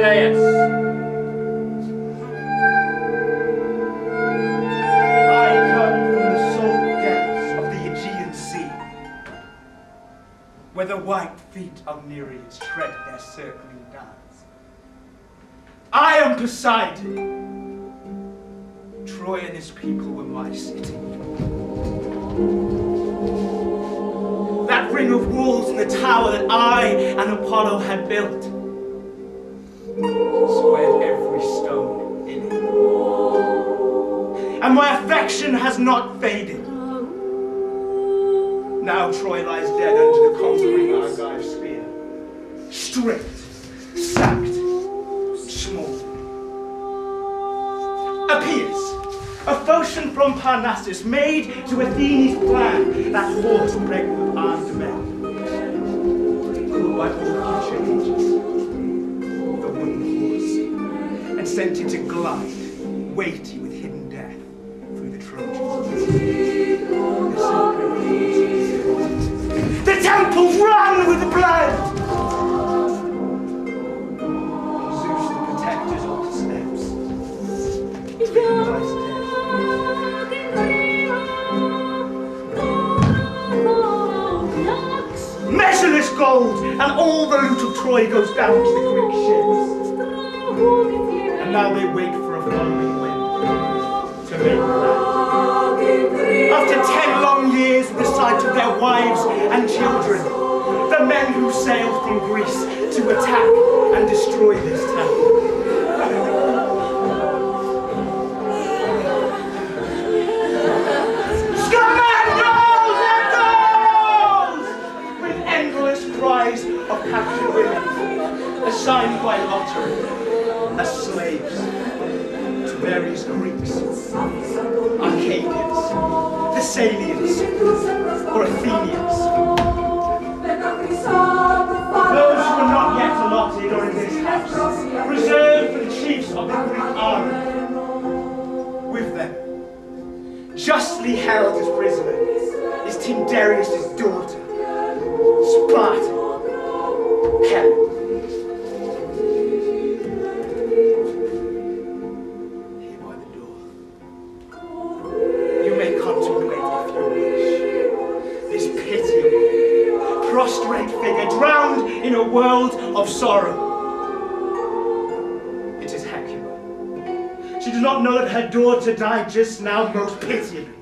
Menelaus. I come from the salt depths of the Aegean Sea, where the white feet of Nereids tread their circling dance. I am Poseidon. Troy and his people were my city. That ring of walls and the tower that I and Apollo had built squared every stone in it. And my affection has not faded. Now Troy lies dead under the conquering Argive spear, stripped, sacked, smouldering. Appears a Phocian from Parnassus, made to Athene's plan, that horse pregnant with armed men, called by all future ages the wooden horse, and sent it to glide, weighty with hidden death, through the Trojans. The temples run with blood! Zeus, the protector's altar steps, lies dead. Measureless gold, and all the loot of Troy goes down to the Greek ships. And now they wait for a following wind to make land. After 10 long years with the sight of their wives and children, the men who sailed from Greece to attack and destroy this town. Of captured women, assigned by lottery as slaves to various Greeks, Arcadians, Thessalians, or Athenians. Those who are not yet allotted or in this house, reserved for the chiefs of the Greek army. With them, justly held as prisoner, is Tyndareus' daughter, Sparta. Hell. Here by the door. You may contemplate, if you wish, this pitiable, prostrate figure drowned in a world of sorrow. It is Hecuba. She does not know that her daughter died just now most pitiably.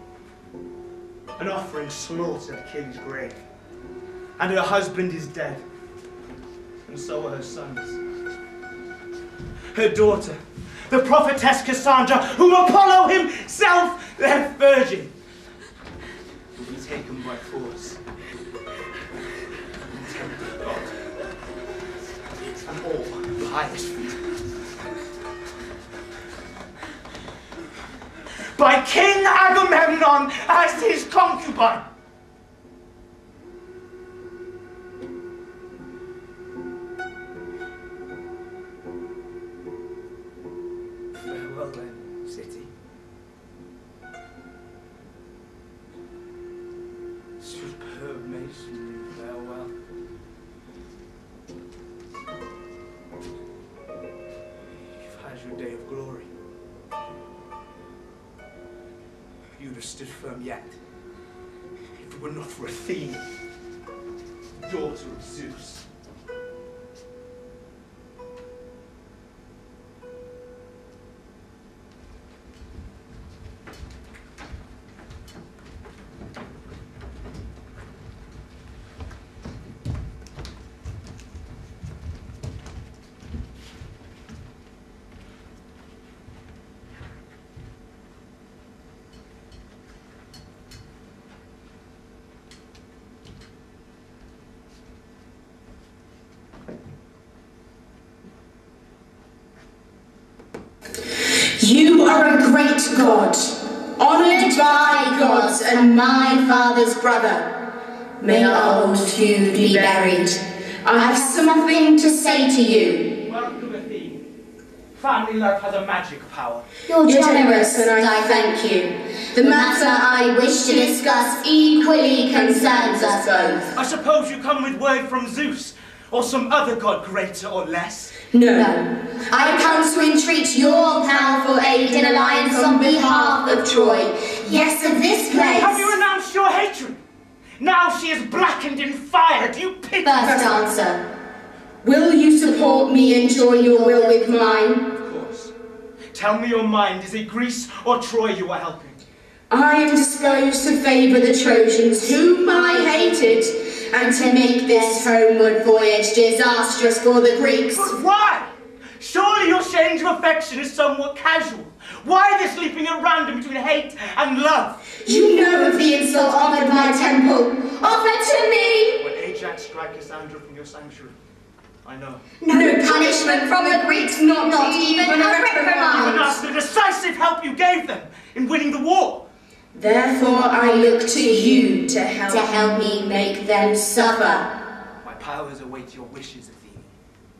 An offering slaughtered Achilles' grave. And her husband is dead. And so are her sons. Her daughter, the prophetess Cassandra, whom Apollo himself left virgin, will be taken by force and tempted to God, and all by his feet. By King Agamemnon as his concubine. Farewell then, city. Superb masonry, farewell. You've had your day of glory. You'd have stood firm yet, if it were not for Athene, daughter of Zeus. You are a great god, honoured by gods and my father's brother. May our old feud be buried. I have something to say to you. Welcome, Athene. Family love has a magic power. You're generous, and I thank you. The matter I wish to discuss equally concerns us both. I suppose you come with word from Zeus, or some other god greater or less? No. I come to entreat your powerful aid in alliance on behalf of Troy. Yes, of this place. Have you renounced your hatred? Now she is blackened in fire. Do you pity First her? answer. Will you support me and join your will with mine? Of course. Tell me your mind. Is it Greece or Troy you are helping? I am disposed to favour the Trojans, whom I hated, and to make this homeward voyage disastrous for the Greeks. But why? Surely your change of affection is somewhat casual. Why this leaping at random between hate and love? You know of the insult offered my temple. Offered to me! When Ajax strike Cassandra from your sanctuary, I know. No punishment from the Greeks, not even a reprimand. Even after the decisive help you gave them in winning the war. Therefore I look to you to help me make them suffer. My powers await your wishes, Athene.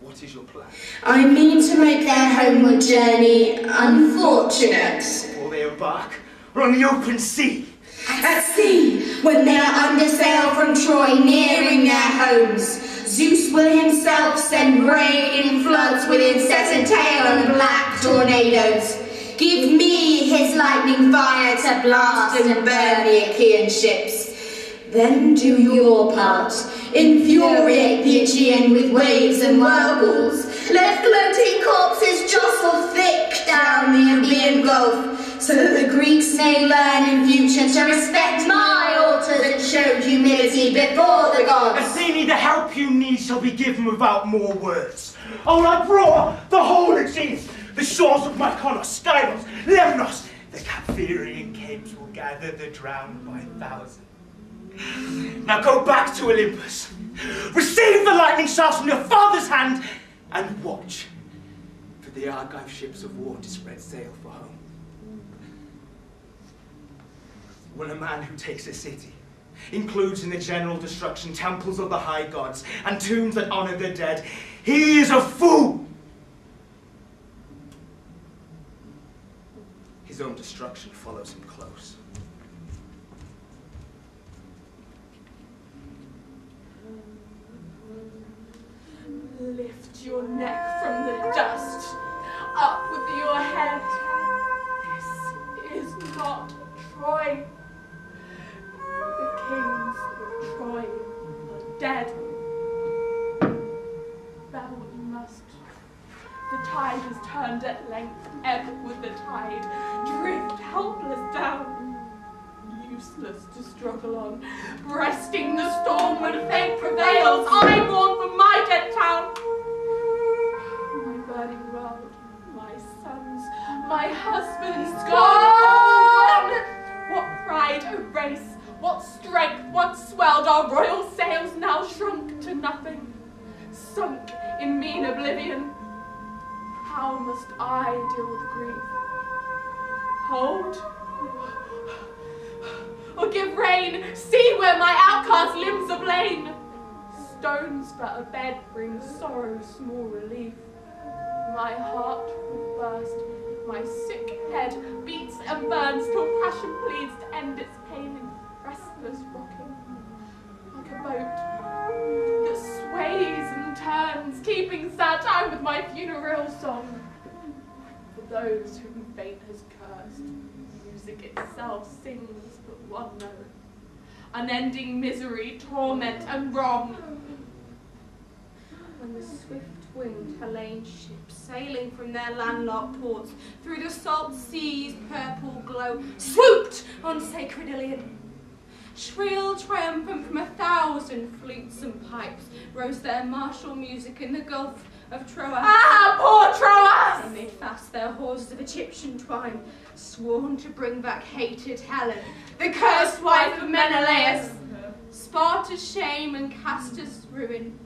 What is your plan? I mean to make their homeward journey unfortunate. Before they embark, or on the open sea. At sea, when they are under sail from Troy, nearing their homes, Zeus will himself send rain in floods with incessant hail and black tornadoes. Give me his lightning fire to blast and burn the Achaean ships. Then do your part. Infuriate the Aegean with waves and whirlpools. Let floating corpses jostle thick down the Ionian Gulf, so that the Greeks may learn in future to respect my altars and show humility before the gods. Athene, the help you need shall be given without more words. Oh, I brought the whole Aegean. The shores of Mykonos, Skyros, Lemnos, the Caphyrian capes will gather the drowned by thousands. Now go back to Olympus, receive the lightning shafts from your father's hand, and watch for the Argive ships of war to spread sail for home. When a man who takes a city includes in the general destruction temples of the high gods and tombs that honor the dead, he is a fool. His own destruction follows him close. Lift your neck from the dust, up with your head. This is not Troy. The kings of Troy are dead. Battle you must. The tide has turned at length, ebb with the tide, drift helpless down. Useless to struggle on, breasting the storm when fate prevails. I mourn for my dead town. My burning world, my sons, my husbands gone. What pride erase, what strength once swelled, our royal sails now shrunk to nothing, sunk in mean oblivion. How must I deal with grief? Hold? Or give rain? See where my outcast limbs are lain. Stones for a bed bring sorrow small relief. My heart will burst, my sick head beats and burns till passion pleads to end its pain in restless rocking. Like a boat that sways and turns, keeping sad time with my funereal song. For those whom fate has cursed, music itself sings but one note. Unending misery, torment, and wrong. When the swift-winged Hellene ships, sailing from their landlocked ports, through the salt sea's purple glow, swooped on sacred Ilion. Shrill triumphant from 1,000 flutes and pipes, rose their martial music in the Gulf of Troas. Ah, poor Troas! They made fast their hawsers of Egyptian twine, sworn to bring back hated Helen, the cursed wife of Menelaus, Sparta's shame and Castor's ruin,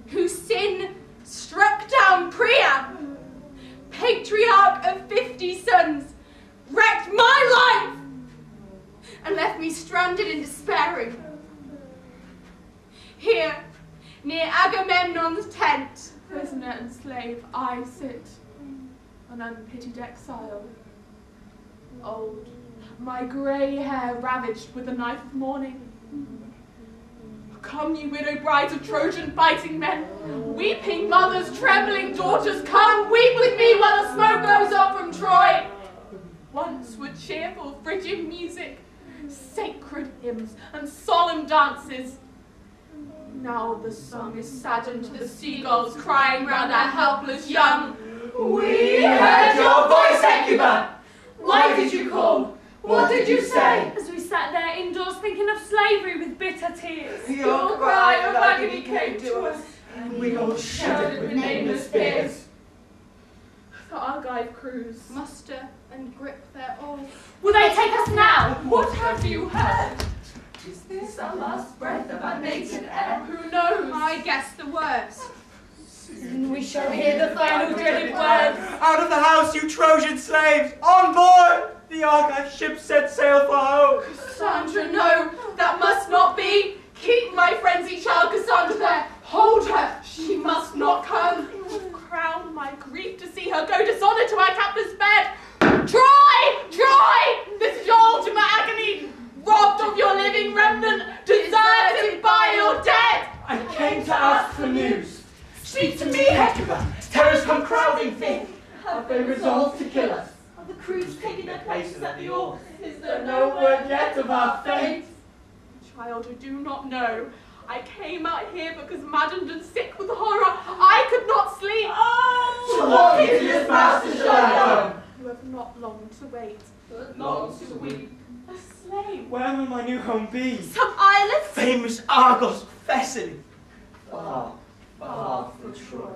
whose sin struck down Priam, patriarch of 50 sons, wrecked my life, and left me stranded and despairing. Here, near Agamemnon's tent, Prisoner and slave, I sit, an unpitied exile. Old, my grey hair ravaged with the knife of mourning. Come, you widow brides of Trojan fighting men, weeping mothers, trembling daughters, come, weep with once were cheerful, frigid music, sacred hymns and solemn dances. Now the song is saddened to the seagulls crying round our helpless young. We heard your voice, Hecuba! Why did you call? What did you say? As we sat there indoors thinking of slavery with bitter tears. Your cry of agony came to us, and we all shuddered with nameless fears. The Argive crews Muster and grip their oars. Will they take us now? What have you heard? Is this our last breath of our native air? Who knows? I guess the worst. Soon we shall hear the final dreaded words. Out of the house, you Trojan slaves! On board! The Argive ship set sail for home! Cassandra, no, that must not be. Keep my frenzied child Cassandra there. Hold her. She must not come. It will crown my grief to see her go dishonoured to my captor's bed. Troy! Troy! This is your ultimate agony. Robbed of your living remnant, deserted by your dead. I came to ask for news. Speak to me, Hecuba. Terrors come crowding thick. Have they resolved to kill us? Have the crews taken their places at the oars? Is there no word yet of our fate? Child, I do not know. I came out here because maddened and sick with horror, I could not sleep. To what hideous master shall I go? You have not long to wait. But long to weep. A slave. Where will my new home be? Some island. Famous Argos Thessaly. Far, far from Troy.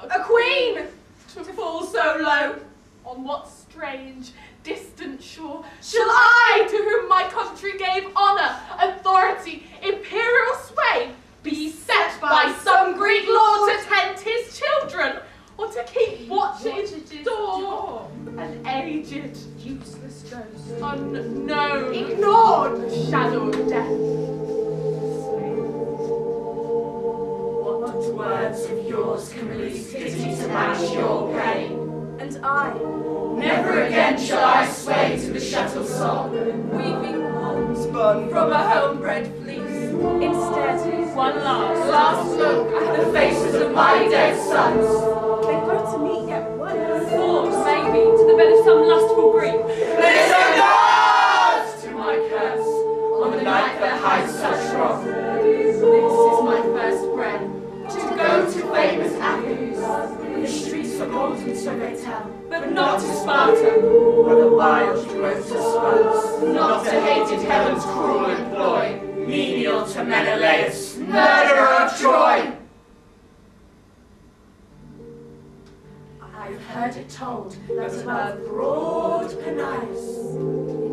A queen. To fall so low. On what strange, distant shore shall I, to whom my country gave honour, authority, imperial sway, be set by some Greek lord to tend his children, or to keep watch at his door? An aged, useless ghost, unknown, ignored, shadow of death. What words of yours can release pity to match your pain? And I, Never again shall I sway to the shuttle song, weaving wool spun from a homebred fleece. Instead, one last look At the faces of my dead sons, They go to meet yet once. Or, maybe, to the bed of some lustful Greek. listen gods to my curse on the night that hides such wrong. This is my first breath to go to famous Athens. The streets are golden, so they tell, but not to Sparta, where the wild growth spurs. Not to hated heaven's cruel employ, menial to Menelaus, murderer of Troy. I've heard it told that above broad Peneius,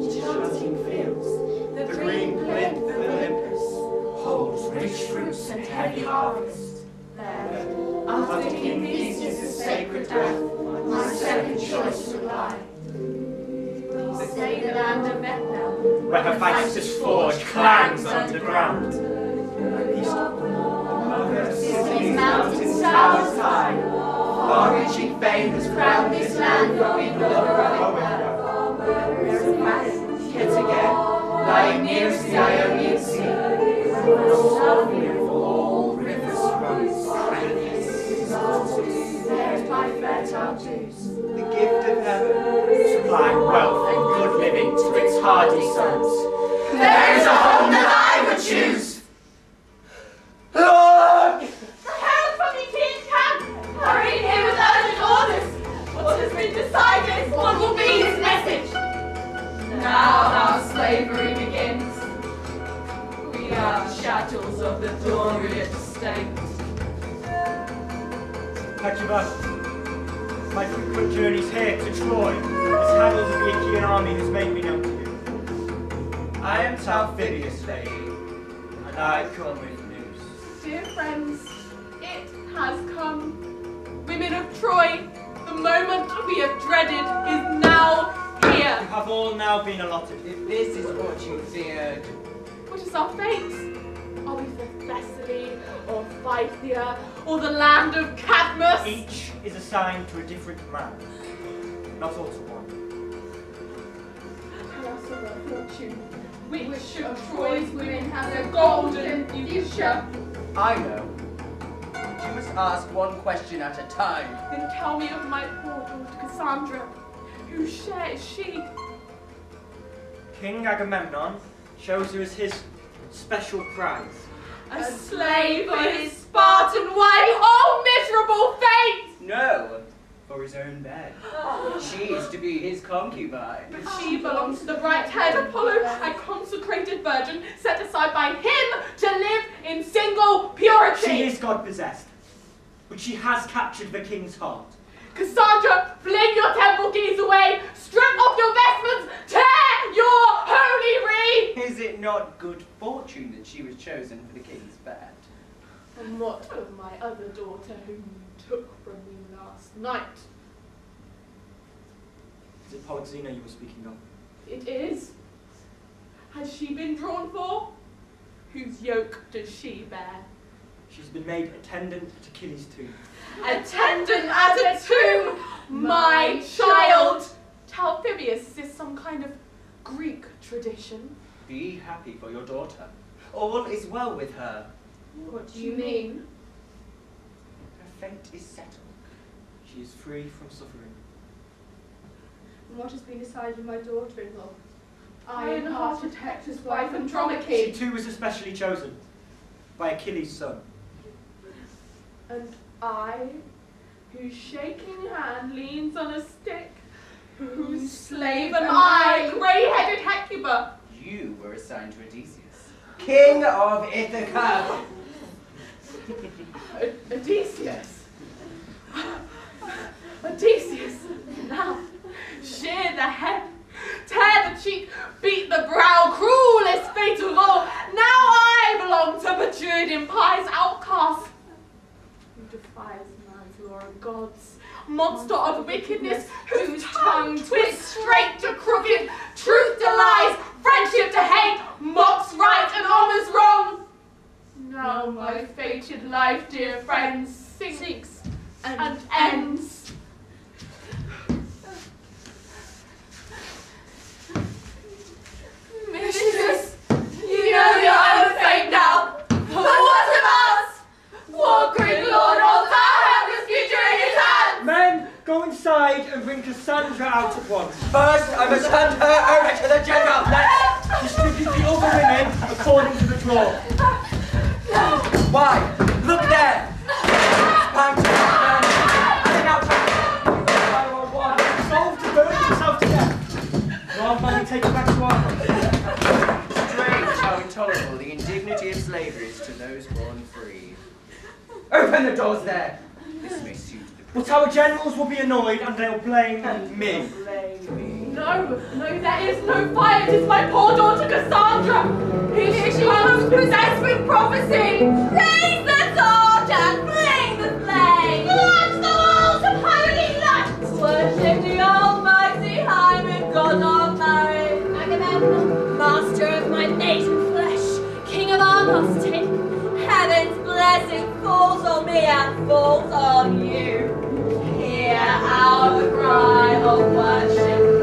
enchanting fields, the green plinth of Olympus holds rich fruits and heavy harvest. There, after King Theseus' sacred death, my second choice would lie. They say the land of Etna, Where Hephaestus' forge clangs underground. Cities, mountains, towers high, far-reaching fame has crowned this land for people of heroic birth. There is a valley, yet again, lying nearest the Ionian Sea, where lovely of all rivers runs, there's my fertile juice. The gift of heaven, supply wealth and good living to its hardy sons. There is a home that I would choose. Look! The herald from the king's camp, hurrying here with urgent orders. What has been decided? What will be his message? Now our slavery begins. We are chattels of the Dorian state. Hecuba, my frequent journeys here to Troy, this handle of the Achaean army has made me known to you. I am Talthybius, lady, and I come with news. Dear friends, it has come. Women of Troy, the moment we have dreaded is now here. You have all now been allotted. If this is what you feared, What is our fate? Are we for Thessaly, or Phrygia, or the land of Cadmus? Each is assigned to a different man, not all to one. Tell us of our fortune. Which of Troy's women has a golden future? I know. But you must ask one question at a time. Then tell me of my poor daughter Cassandra. Whose share is she? King Agamemnon shows her as his special prize. A slave for his Spartan wife? Oh, miserable fate! No, for his own bed. She is to be his concubine. But she belongs to the bright-haired Apollo, a consecrated virgin set aside by him to live in single purity. She is God-possessed, but she has captured the king's heart. Cassandra, fling your temple keys away, strip off your vestments, tear your holy wreath! Is it not good fortune that she was chosen for the king's bed? And what of my other daughter whom you took from me last night? Is it Polyxena you were speaking of? It is. Has she been drawn for? Whose yoke does she bear? She's been made attendant at Achilles' tomb. Attendant at a tomb, my child! Talthybius is some kind of Greek tradition. Be happy for your daughter. All is well with her. What do you mean? Her fate is settled. She is free from suffering. And what has been decided with my daughter-in-law? Iron-hearted Hector's wife She Andromache. too was especially chosen by Achilles' son. And I, whose shaking hand leans on a stick, whose slave am I, grey-headed Hecuba. You were assigned to Odysseus, king of Ithaca. Odysseus. Odysseus. Now, shear the head, tear the cheek, beat the brow, cruelest fate of all. Now I belong to Petruidian Pie's outcast, who defies man's law and God's. Monster of wickedness, whose tongue twists straight to crooked, truth to lies, friendship to hate, mocks right and honors wrong. Now my fated life, dear friends, sinks and ends. Mistress, you know your own fate now. But what of us? What great Lord holds our helpless future in his hands? Men, go inside and bring Cassandra out at once. First, I must hand her over to the general. Let's Distribute the other women according to the draw. Why? Look there! Spiked and now Resolve to burn himself to death. Rather than we take it back to our home. strange how intolerable the indignity of slavery is to those born free. Open the doors there! This may suit the But our generals will be annoyed and they'll blame me. No, there is no fire. It is my poor daughter Cassandra. Here she comes, possessed with prophecy. Raise the torch and flame the flame. Launch the walls of holy light. Worship the almighty Hymen, God of marriage. Agamemnon, master of my native flesh, king of Argos, take heaven's blessing falls on me and falls on you. Hear our cry of worship.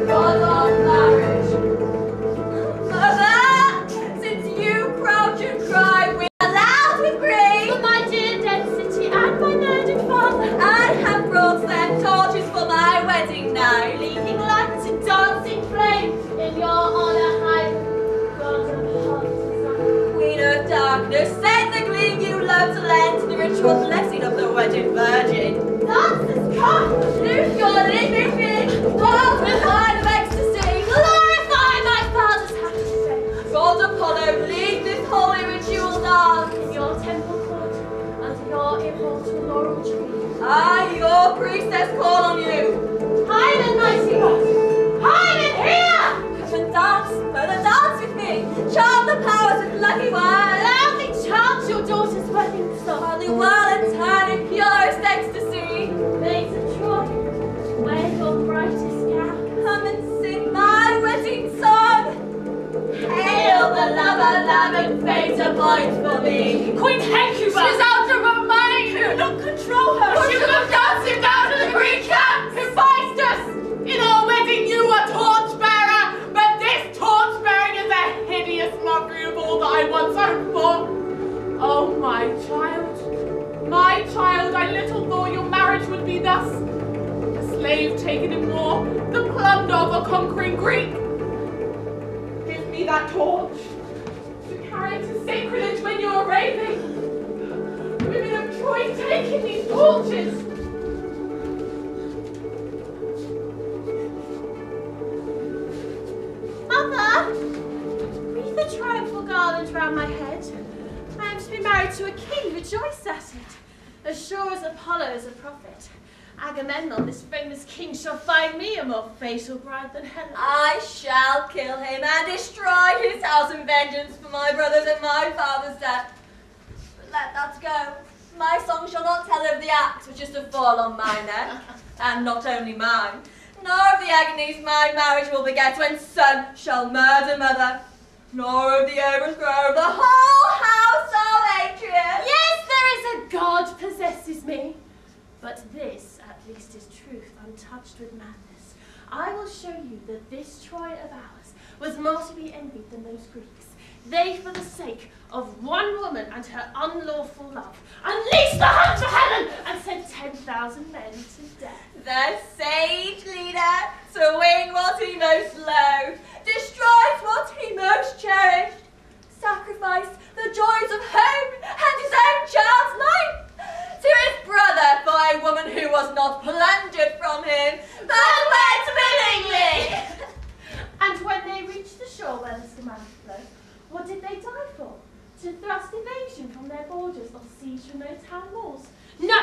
God of marriage. Mother, since you crouch and cry, we are loud with grief for my dear dead city and my murdered father. I have brought them torches for my wedding night, leading lights and dancing flames in your honor, high God of hearts, Queen of darkness, send the gleam you love to lend to the ritual blessing of the wedded virgin. Dancers, come, loose your living being, wild with wine of ecstasy, glorify my father's happy fate. God Apollo, lead this holy ritual dance in your temple court, under your immortal laurel tree. I, your priestess, call on you. Hymen, mighty God, Hymen, here! Come and dance, further dance with me, charm the powers with lucky wine. Loudly chant your daughter's wedding song, while the while and turn in purest ecstasy. Maids of Troy, wear your brightest gown. Come and sing my wedding song. Hail the lover, love and fate appoint for me. Queen Hecuba! She's out of her mind! Do not control her! She would have danced him down to the Greek camp! Hephaestus! In our wedding you were torchbearer, but this torch-bearing is a hideous mockery of all that I once hoped for. Oh, my child, They've taken in war the plunder of a conquering Greek. Give me that torch to carry to sacrilege when you're raving. Women of Troy, taking these torches. Mother, wreath the triumphal garland round my head. I am to be married to a king, rejoice at it. As sure as Apollo is a prophet, Agamemnon, this famous king, shall find me a more fatal bride than Helen. I shall kill him and destroy his house in vengeance for my brothers and my father's death. But let that go. My song shall not tell of the axe which is to fall on my neck, and not only mine, nor of the agonies my marriage will beget when son shall murder mother, nor of the overthrow of the whole house of Atreus. Yes, there is a God possesses me, but this at least is truth untouched with madness. I will show you that this Troy of ours was more to be envied than those Greeks. They, for the sake of one woman and her unlawful love, unleashed the hunt for Helen and sent 10,000 men to death. The sage leader, to win what he most loathed, destroys what he most cherished, sacrificed the joys of home and his own child's life to his brother for a woman who was not plundered from him, but went willingly. And when they reached the shore where the Scamander flowed, what did they die for? To thrust evasion from their borders or siege from their town walls? No!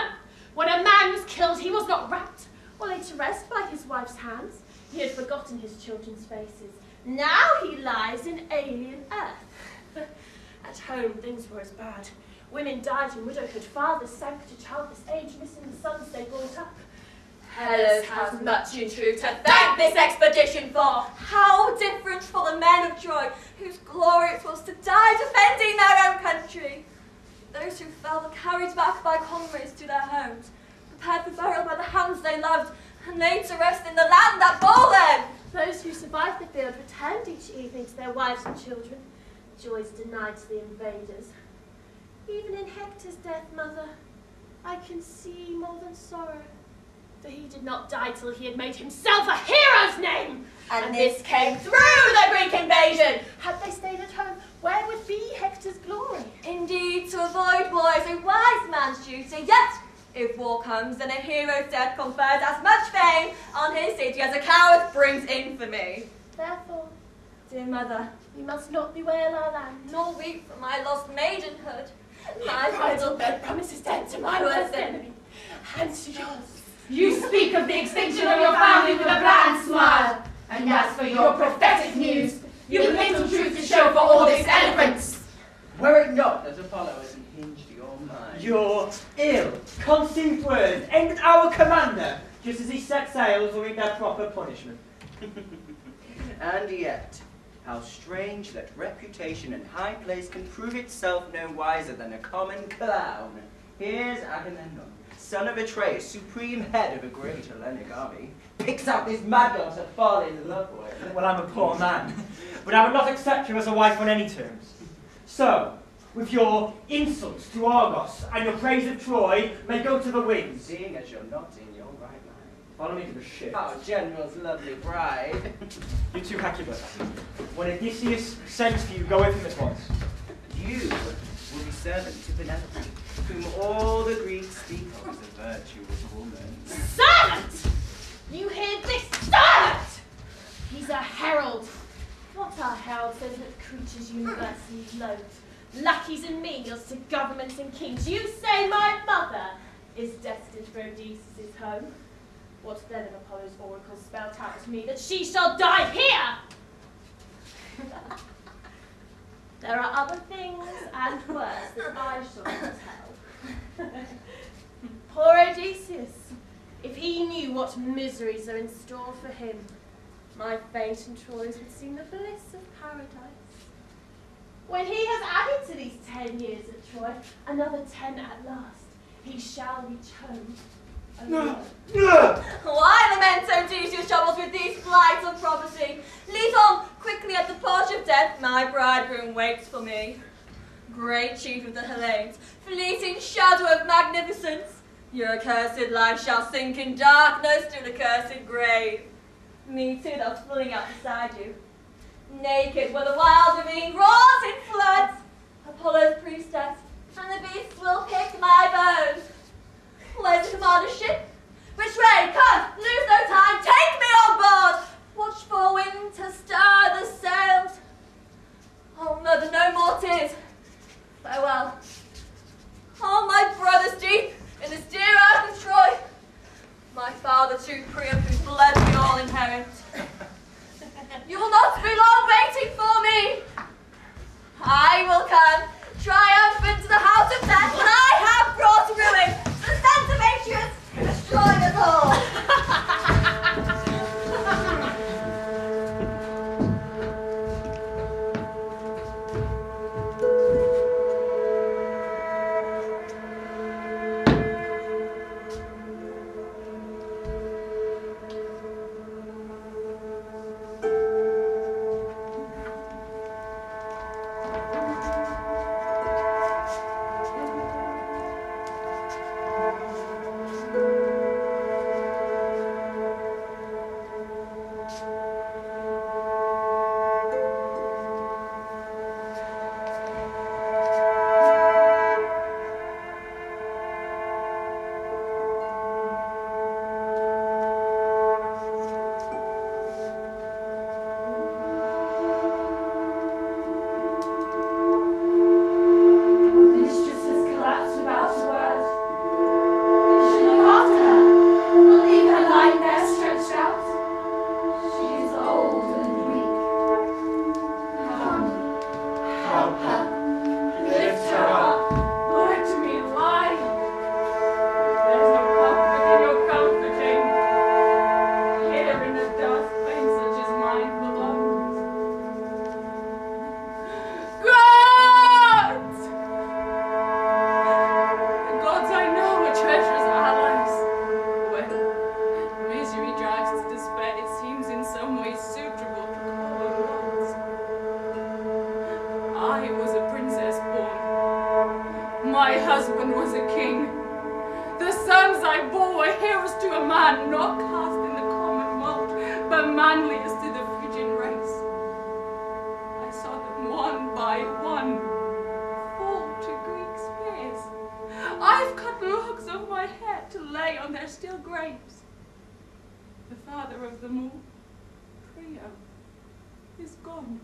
When a man was killed, he was not wrapped or laid to rest by his wife's hands. He had forgotten his children's faces. Now he lies in alien earth. At home, things were as bad. Women died in widowhood, fathers sank to childless age, missing the sons they brought up. Hellas has much in truth to thank this expedition for. How different for the men of Troy, whose glory it was to die defending their own country. Those who fell were carried back by comrades to their homes, prepared for burial by the hands they loved, and laid to rest in the land that bore them. Those who survived the field returned each evening to their wives and children, joys denied to the invaders. Even in Hector's death, mother, I can see more than sorrow. For he did not die till he had made himself a hero's name. And this came through the Greek invasion. Had they stayed at home, where would be Hector's glory? Indeed, to avoid war is a wise man's duty. Yet, if war comes, then a hero's death confers as much fame on his city as a coward brings infamy. Therefore, dear mother, you must not bewail our land, nor weep for my lost maidenhood. My bridal bed promises death to my worst enemy, and to yours. You speak of the extinction of your family with a bland smile, and as for your prophetic news, you have little truth to show for all this eloquence. Were it not that Apollo has unhinged your mind. Your ill-conceived words aimed at our commander, just as he set sails will reap their proper punishment. And yet, how strange that reputation and high place can prove itself no wiser than a common clown. Here's Agamemnon, son of Atreus, supreme head of a great Hellenic army, picks out this mad girl to fall in love with. Well, I'm a poor man, but I would not accept you as a wife on any terms. So, with your insults to Argos and your praise of Troy may go to the winds. Seeing as you're not in your right mind. Follow me to the ship. Our general's lovely bride. You two Hecuba. When Odysseus sends for you, go with him at once. You will be servant to Penelope, whom all the Greeks speak of as a virtuous woman. Servant! You hear this? Servant! He's a herald. What are heralds those that creatures universally loathe? Lackeys and menials to governments and kings. You say my mother is destined for Odysseus' home. What then of Apollo's oracle spelt out to me that she shall die here? There are other things and words that I shall not tell. Poor Odysseus, if he knew what miseries are in store for him, my fate in Troy would seem the bliss of paradise. When he has added to these 10 years at Troy, another 10 at last, he shall reach home alone. Why lament Odysseus' troubles with these flights of prophecy? Lead on quickly at the porch of death, my bridegroom waits for me. Great chief of the Hellenes, fleeting shadow of magnificence, Your accursed life shall sink in darkness to the cursed grave. Me too, they'll fling out beside you. Naked where the wild ravine roars in floods, Apollo's priestess, and the beasts will pick my bones. Where's the commander's ship? Which way? Come, lose no time, take me on board! Watch for wind to stir the sails. Oh, mother, no more tears. Farewell. Oh, my brothers deep in this dear earth of Troy. My father too, Priam, whose blood we all inherit. You will not be long waiting for me. I will come, triumphant to the house of death, when I have brought ruin to the sons of Atreus and destroyed us all. My husband was a king. The sons I bore were heroes to a man, not cast in the common mold, but manliest to the Phrygian race. I saw them one by one fall to Greek spears. I've cut locks of my hair to lay on their still graves. The father of them all, Priam, is gone.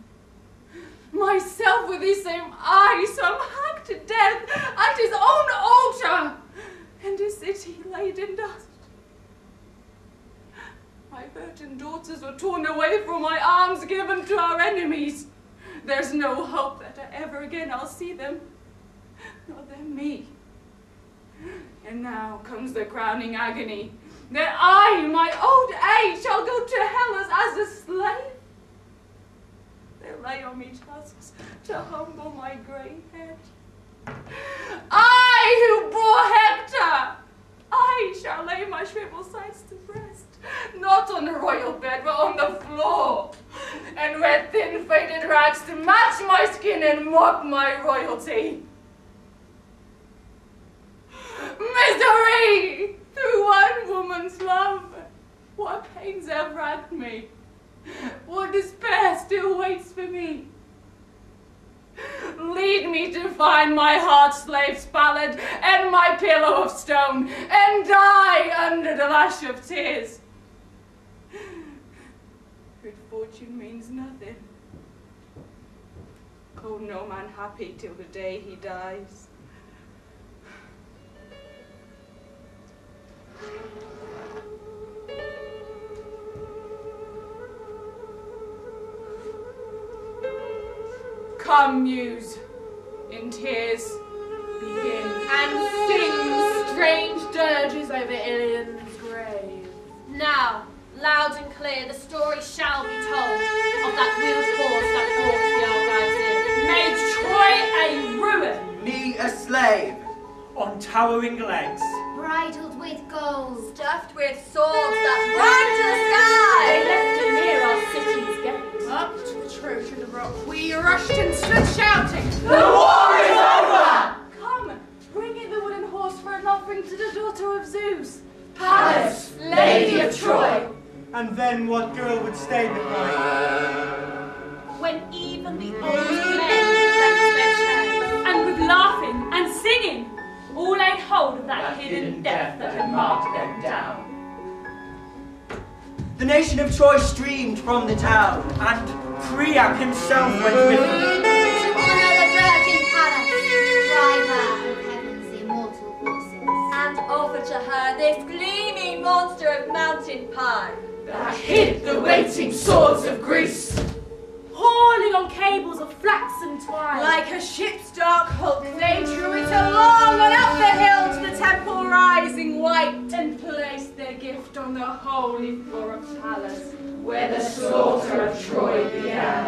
Myself with these same eyes, I'm hacked to death at his own altar, and his city laid in dust. My virgin daughters were torn away from my arms, given to our enemies. There's no hope that ever again I'll see them, nor them me. And now comes the crowning agony, that I, in my old age, shall go to Hellas as a slave. They lay on me tusks to humble my grey head. I who bore Hector, I shall lay my shriveled sides to rest, not on the royal bed, but on the floor, and wear thin faded rags to match my skin and mock my royalty. Misery! Through one woman's love, what pains have racked me? What despair still waits for me? Lead me to find my heart slave's ballad and my pillow of stone, and die under the lash of tears. Good fortune means nothing. Call no man happy till the day he dies. Come, muse, in tears, begin. And sing strange dirges over Ilium's grave. Now, loud and clear, the story shall be told of that wheeled horse that brought the Argives in. Made Troy a ruin. Me a slave. On towering legs. Bridled with gold. Stuffed with swords that run to the sky. They left it near our city's gates. Up to the Trojan rock we rushed and stood shouting, The war is over! Come, bring in the wooden horse for an offering to the daughter of And then what girl would stay behind? When even the old men left their chairs, and with laughing and singing, all laid hold of that hidden death that had marked them down. The nation of Troy streamed from the town, and Priam himself went with them. To honor the virgin Pallas, driver of heaven's immortal horses. And offer to her this gleaming monster of mountain pine, That hid the waiting swords of Greece. hauling on cables of flaxen twine. Like a ship's dark hulk, they drew it along and up the hill to the temple rising white, And placed their gift on the holy floor of Pallas, Where the slaughter of Troy began.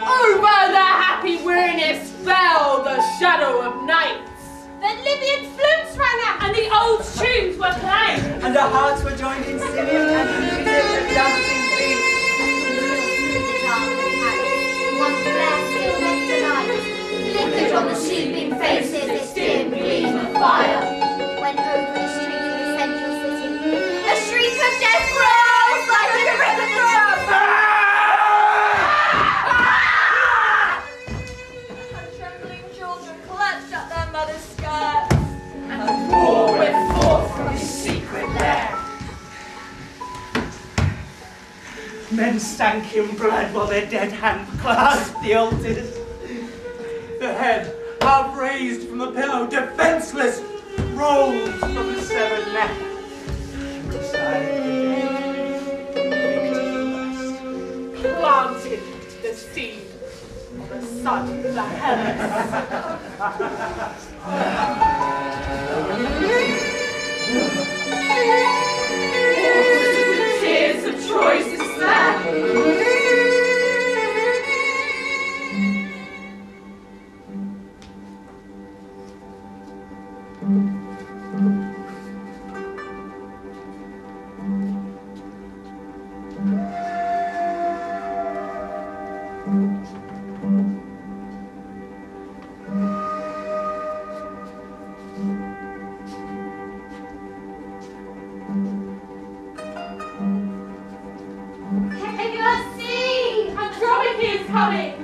over the happy weariness fell the shadow of night. Then Libyan flutes rang out, and the old tunes were playing. And our hearts were joined in singing and music and dancing feet. Through the dark of Paris, one flare still left alight, flickered on the sleeping faces its dim gleam of fire. When over the street of the central city, a shriek of death rose like a rhythm drum. And trembling children clutched at their mother's skirts. And war went forth from his secret lair. Men sank in blood while their dead hand clasped the altars. The head, half raised from the pillow, defenseless, rolled from the severed neck. Beside the dead, victim planted the seed of the son of the heavens. The tears of Troy's despair.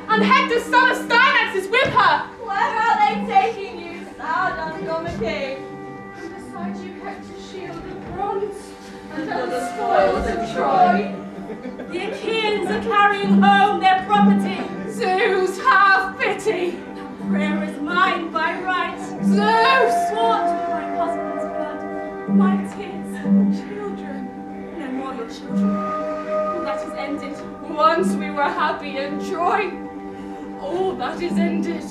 And Hector's son of Stynax is with her! Where are they taking you, sad Andromache? And beside you Hector's shield of bronze. And the spoils of Troy. The Achaeans are carrying home their property. Zeus, have pity! Prayer is mine by right. Zeus! Sword with my husband's blood, my tears, Children, no more your children. All that is ended. once we were happy in Troy. All that is ended.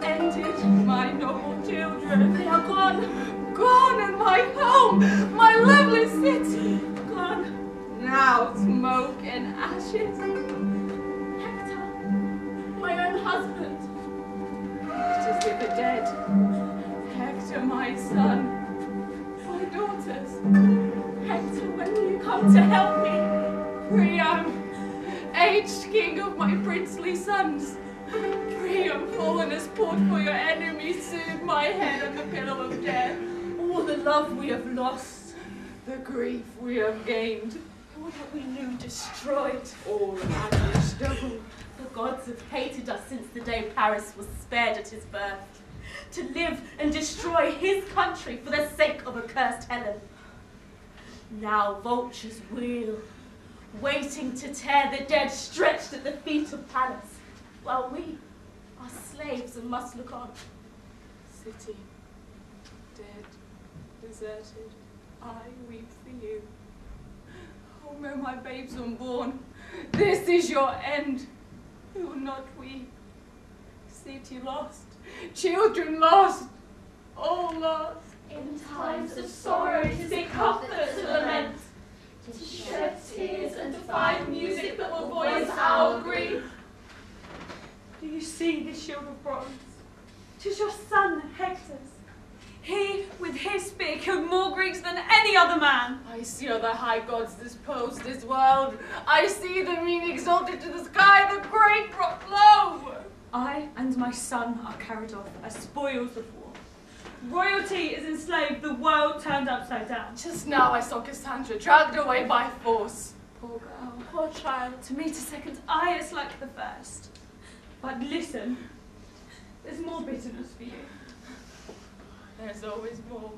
Ended. My noble children, They are gone. gone, and my home, my lovely city, Gone. now smoke and ashes. Hector, my own husband. It is with the dead. Hector, my son, my daughters. Hector, when will you come to help me? Priam, aged king of my princely sons. Priam, fallen as port for your enemies, soothe my head on the pillow of death. All the love we have lost, The grief we have gained, all that we knew destroyed. all anguish double. The gods have hated us since the day Paris was spared at his birth, to live and destroy his country for the sake of accursed Helen. Now vultures wheel, waiting to tear the dead stretched at the feet of Pallas, while we are slaves and must look on. City, dead, deserted, I weep for you. Oh, where my babes unborn, this is your end. You will not weep. City lost, children lost, all lost. In times of sorrow, 'tis a comfort to lament, To shed tears and to find music that will voice our grief. Do you see this shield of bronze? 'Tis your son Hector's. He, with his spear, killed more Greeks than any other man. I see other high gods dispose this world. I see them being exalted to the sky, the great brought low. I and my son are carried off as spoils of war. Royalty is enslaved, the world turned upside down. Just now I saw Cassandra dragged away by force. Poor girl. Poor child. To meet a second eye is like the first. But listen, there's more bitterness for you. There's always more.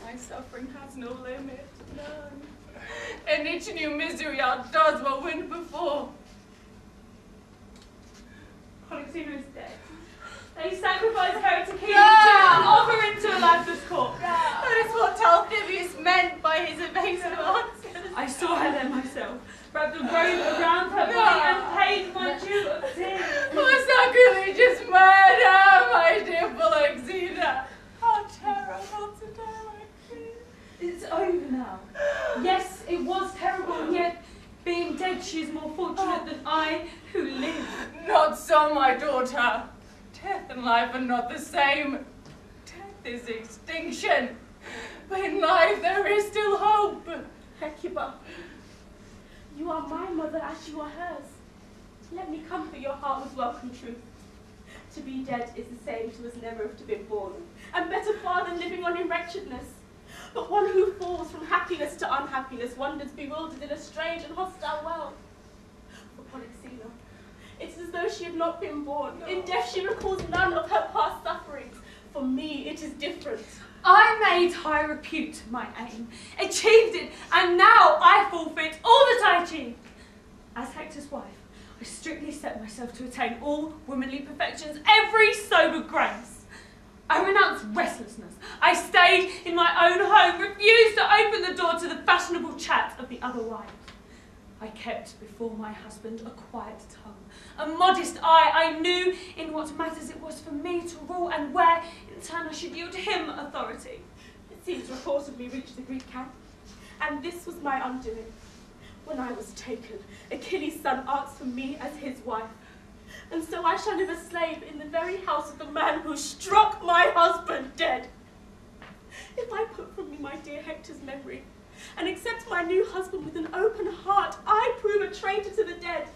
My suffering has no limit, none. And each new misery outdoes what went before. Polyxena is dead. They sacrifice her to King and offer him to a lifeless corpse. That is what Talthybius meant by his evasive answers. I saw her there myself, wrapped a robe around her body and paid my due of sin. For sacrilegious murder, my dear Polyxena. How terrible to die like this. It's over now. Yes, it was terrible, and yet, being dead, she is more fortunate than I, who live. Not so, my daughter. Death and life are not the same. Death is extinction. But in life there is still hope. Hecuba, you are my mother as you are hers. Let me comfort your heart with welcome truth. To be dead is the same to us never to be born, and better far than living on in wretchedness. But one who falls from happiness to unhappiness wanders bewildered in a strange and hostile world. For Polyxena, it's as though she had not been born. No. In death she recalls none of her past sufferings. For me it is different. I made high repute my aim, achieved it, and now I forfeit all that I achieved. As Hector's wife, I strictly set myself to attain all womanly perfections, every sober grace. I renounced restlessness. I stayed in my own home, refused to open the door to the fashionable chat of the other wives. I kept before my husband a quiet tongue, a modest eye. I knew in what matters it was for me to rule, and where in turn I should yield him authority. It seems reports of me reached the Greek camp, and this was my undoing. When I was taken, Achilles' son asked for me as his wife. And so I shall live a slave in the very house of the man who struck my husband dead. If I put from me my dear Hector's memory, and accept my new husband with an open heart, I prove a traitor to the dead.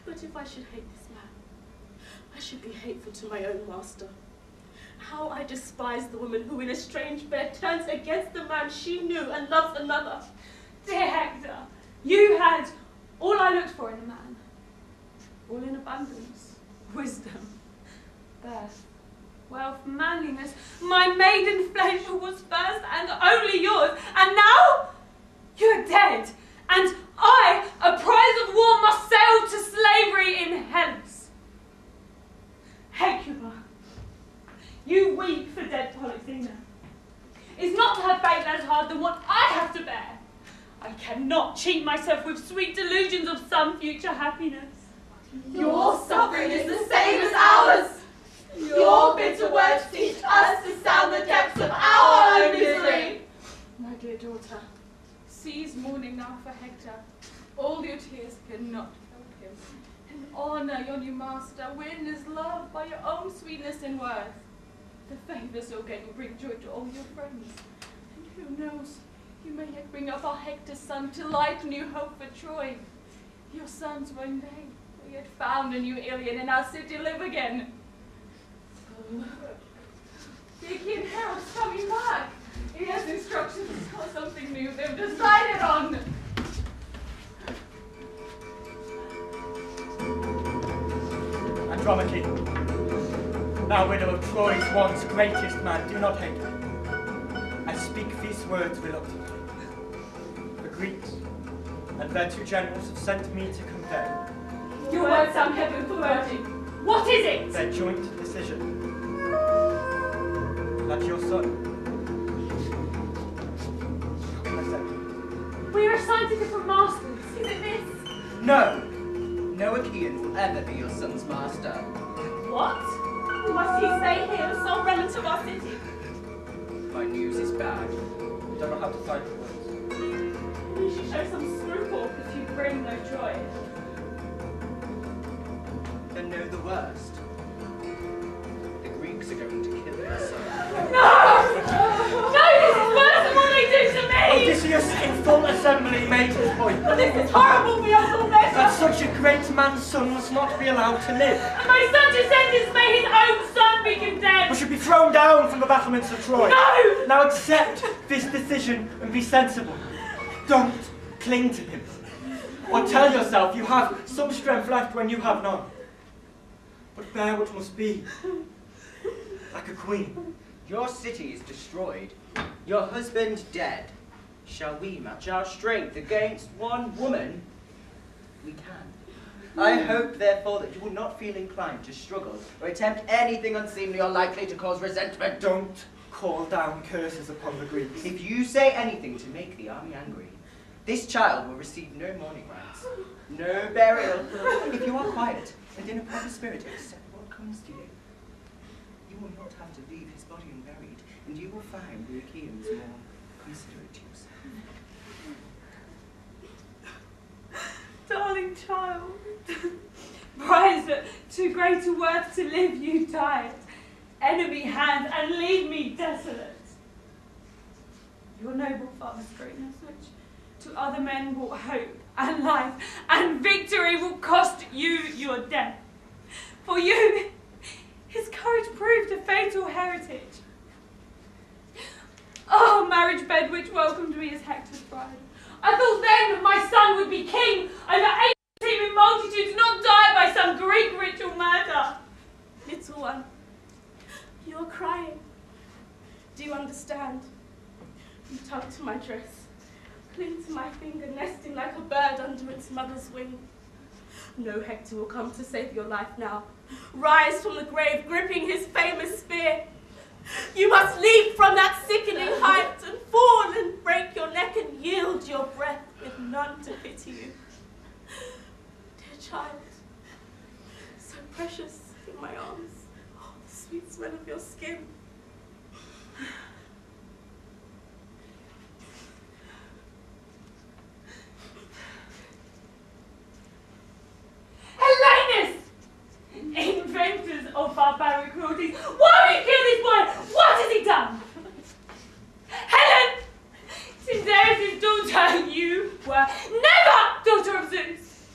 But if I should hate this man, I should be hateful to my own master. How I despise the woman who in a strange bed turns against the man she knew and loves another. Dear Hector, you had all I looked for in a man. All in abundance, wisdom, birth, wealth, manliness. My maiden flesh was first and only yours, and now you're dead, and I, a prize of war, must sail to slavery in Hellas. Hecuba, you weep for dead Polyxena. Is not her fate less hard than what I have to bear? I cannot cheat myself with sweet delusions of some future happiness. Your suffering is the same as ours. Your bitter words teach us to sound the depths of our own misery. My dear daughter, cease mourning now for Hector. All your tears cannot help him. And honor your new master. Win his love by your own sweetness and worth. The favors you'll gain will bring joy to all your friends. And who knows, you may yet bring up our Hector's son to light new hope for Troy. Your sons were in vain. We had found a new Iliad in our city live again. The Achaean herald's coming back. He has instructions for something new they've decided on. Andromache, thou widow of Troy's once greatest man, do not hate me. I speak these words reluctantly. The Greeks and their two generals have sent me to convey Your words sound heaven foreboding. What is it? their joint decision that your son, how can I say? We are assigned to different masters. Is it this? No! No Achaean will ever be your son's master. What? Must he stay here, the sole remnant of our city? My news is bad. I don't know how to find the words. You should show some scruple if you bring no joy. Then know the worst. The Greeks are going to kill your son. No! No, this is worse than what they do to me! Odysseus in full assembly made his point. But this is horrible beyond all measure! That such a great man's son must not be allowed to live, And by such a sentence may his own son be condemned! but should be thrown down from the battlements of Troy. No! Now accept this decision and be sensible. Don't cling to him. Or tell yourself you have some strength left when you have none. But bear what must be, like a queen. Your city is destroyed, your husband dead. Shall we match our strength against one woman? We can. I hope, therefore, that you will not feel inclined to struggle or attempt anything unseemly or likely to cause resentment. Don't call down curses upon the Greeks. If you say anything to make the army angry, this child will receive no mourning rites, no burial. If you are quiet and in a proper spirit accept what comes to you, you will not have to leave his body unburied, and you will find the Achaeans more considerate to yourself. Darling child, prize that too great a worth to live you died, enemy hand, and leave me desolate. Your noble father's greatness, which to other men brought hope and life, and victory will cost you your death. For you, his courage proved a fatal heritage. Oh, marriage bed which welcomed me as Hector's bride. I thought then that my son would be king over 8 teeming multitudes, not die by some Greek ritual murder. Little one, you're crying. Do you understand? You tug to my dress, cling to my finger, nesting like a bird under its mother's wing. No Hector will come to save your life now. Rise from the grave, gripping his famous spear. You must leap from that sickening height and fall and break your neck and yield your breath with none to pity you. Dear child, so precious in my arms, oh, the sweet smell of your skin. Helenus! Inventors of barbaric cruelties, why do you kill this boy? What has he done? Helen! Tydeus' daughter, you were never daughter of Zeus.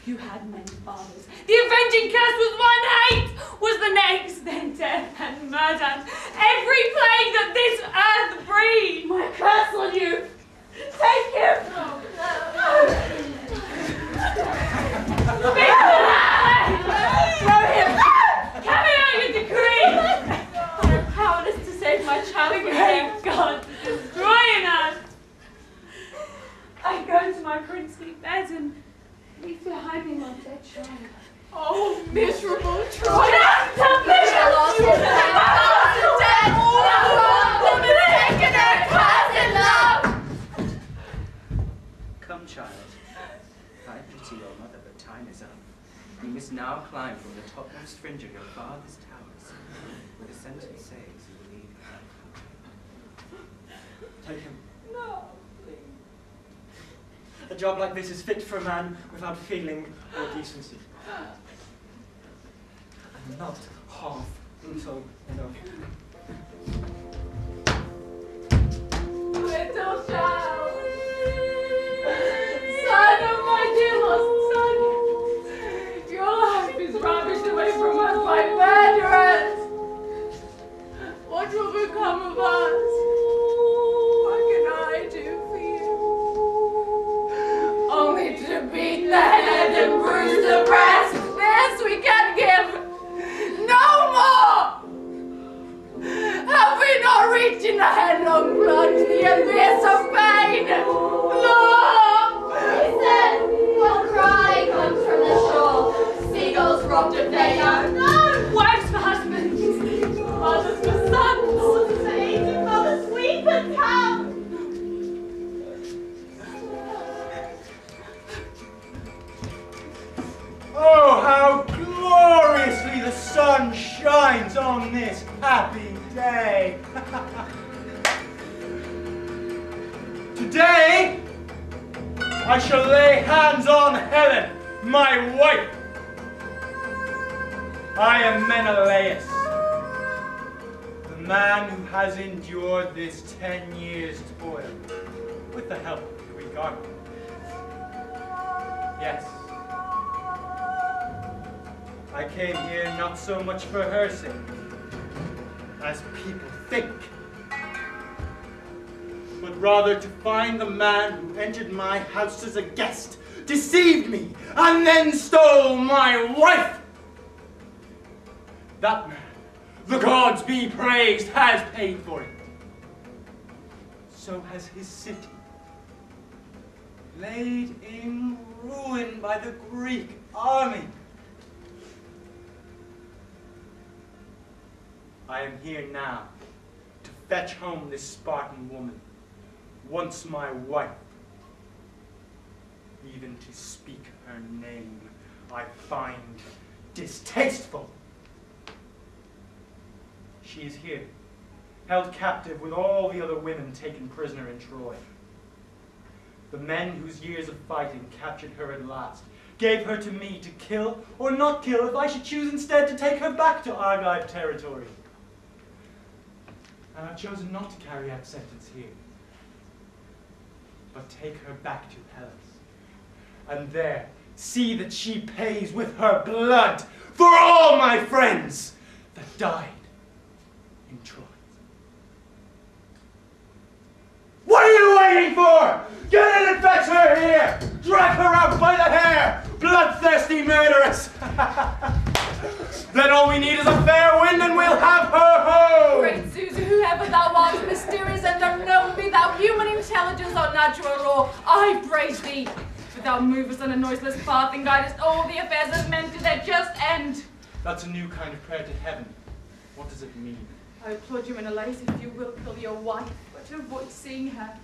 You had many fathers. The avenging curse was one, hate was the next, then death and murder, and every plague that this earth breeds. My curse on you. Take him. Oh, no. Throw him! Carry out your decree! I am powerless to save my child. Pray God to destroying us! I go to my princely bed and leave behind me my dead child. Oh, miserable Troy! Come, child. I pity your mother, but time is up. You must now climb from the topmost fringe of your father's towers, where the sentence says you will leave your Take him. No, please. A job like this is fit for a man without feeling or decency. And not half so enough. Little child, son of my dear lost son, your life is ravished away from us by murderers. What will become of us? What can I do for you? Only to beat the head and bruise the breast. This we can give. No more! Have we not reached in a headlong plunge the abyss of pain? Lord! Listen! Your cry comes from the shore. Seagulls robbed of their young. No! Wives for husbands, fathers for sons, Daughters for aging mothers, weep and come! Oh, how gloriously the sun shines on this happy day! Today, I shall lay hands on Helen, my wife. I am Menelaus, the man who has endured this 10 years' toil with the help of the Greek army. Yes, I came here not so much for her sake, as people think, but but rather to find the man who entered my house as a guest, deceived me, and then stole my wife. That man, the gods be praised, has paid for it. So has his city, laid in ruin by the Greek army. I am here now to fetch home this Spartan woman, once my wife. Even to speak her name I find distasteful. She is here, held captive with all the other women taken prisoner in Troy. The men whose years of fighting captured her at last gave her to me to kill or not kill if I should choose instead to take her back to Argive territory. And I've chosen not to carry out sentence here, but take her back to Hellas, and there see that she pays with her blood for all my friends that died in Troy. What are you waiting for? Get in and fetch her here! Drag her out by the hair! Bloodthirsty murderess! Then all we need is a fair wind and we'll have her home! Great Zeus, whoever thou art, mysterious and unknown, be thou human intelligence or natural law, I praise thee. For thou movest on a noiseless path and guidest all the affairs of men to their just end. That's a new kind of prayer to heaven. What does it mean? I applaud you, Menelaus, if you will kill your wife, but to avoid seeing her.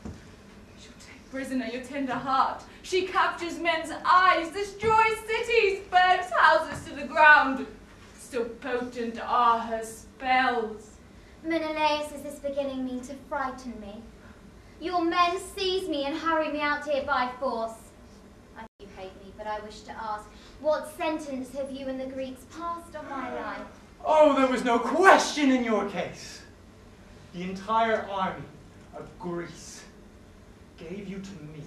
She'll take prisoner your tender heart. She captures men's eyes, destroys cities, burns houses to the ground. Still potent are her spells. Menelaus, is this beginning mean to frighten me? Your men seize me and hurry me out here by force. I know you hate me, but I wish to ask, what sentence have you and the Greeks passed on my life? Oh, there was no question in your case. The entire army of Greece gave you to me,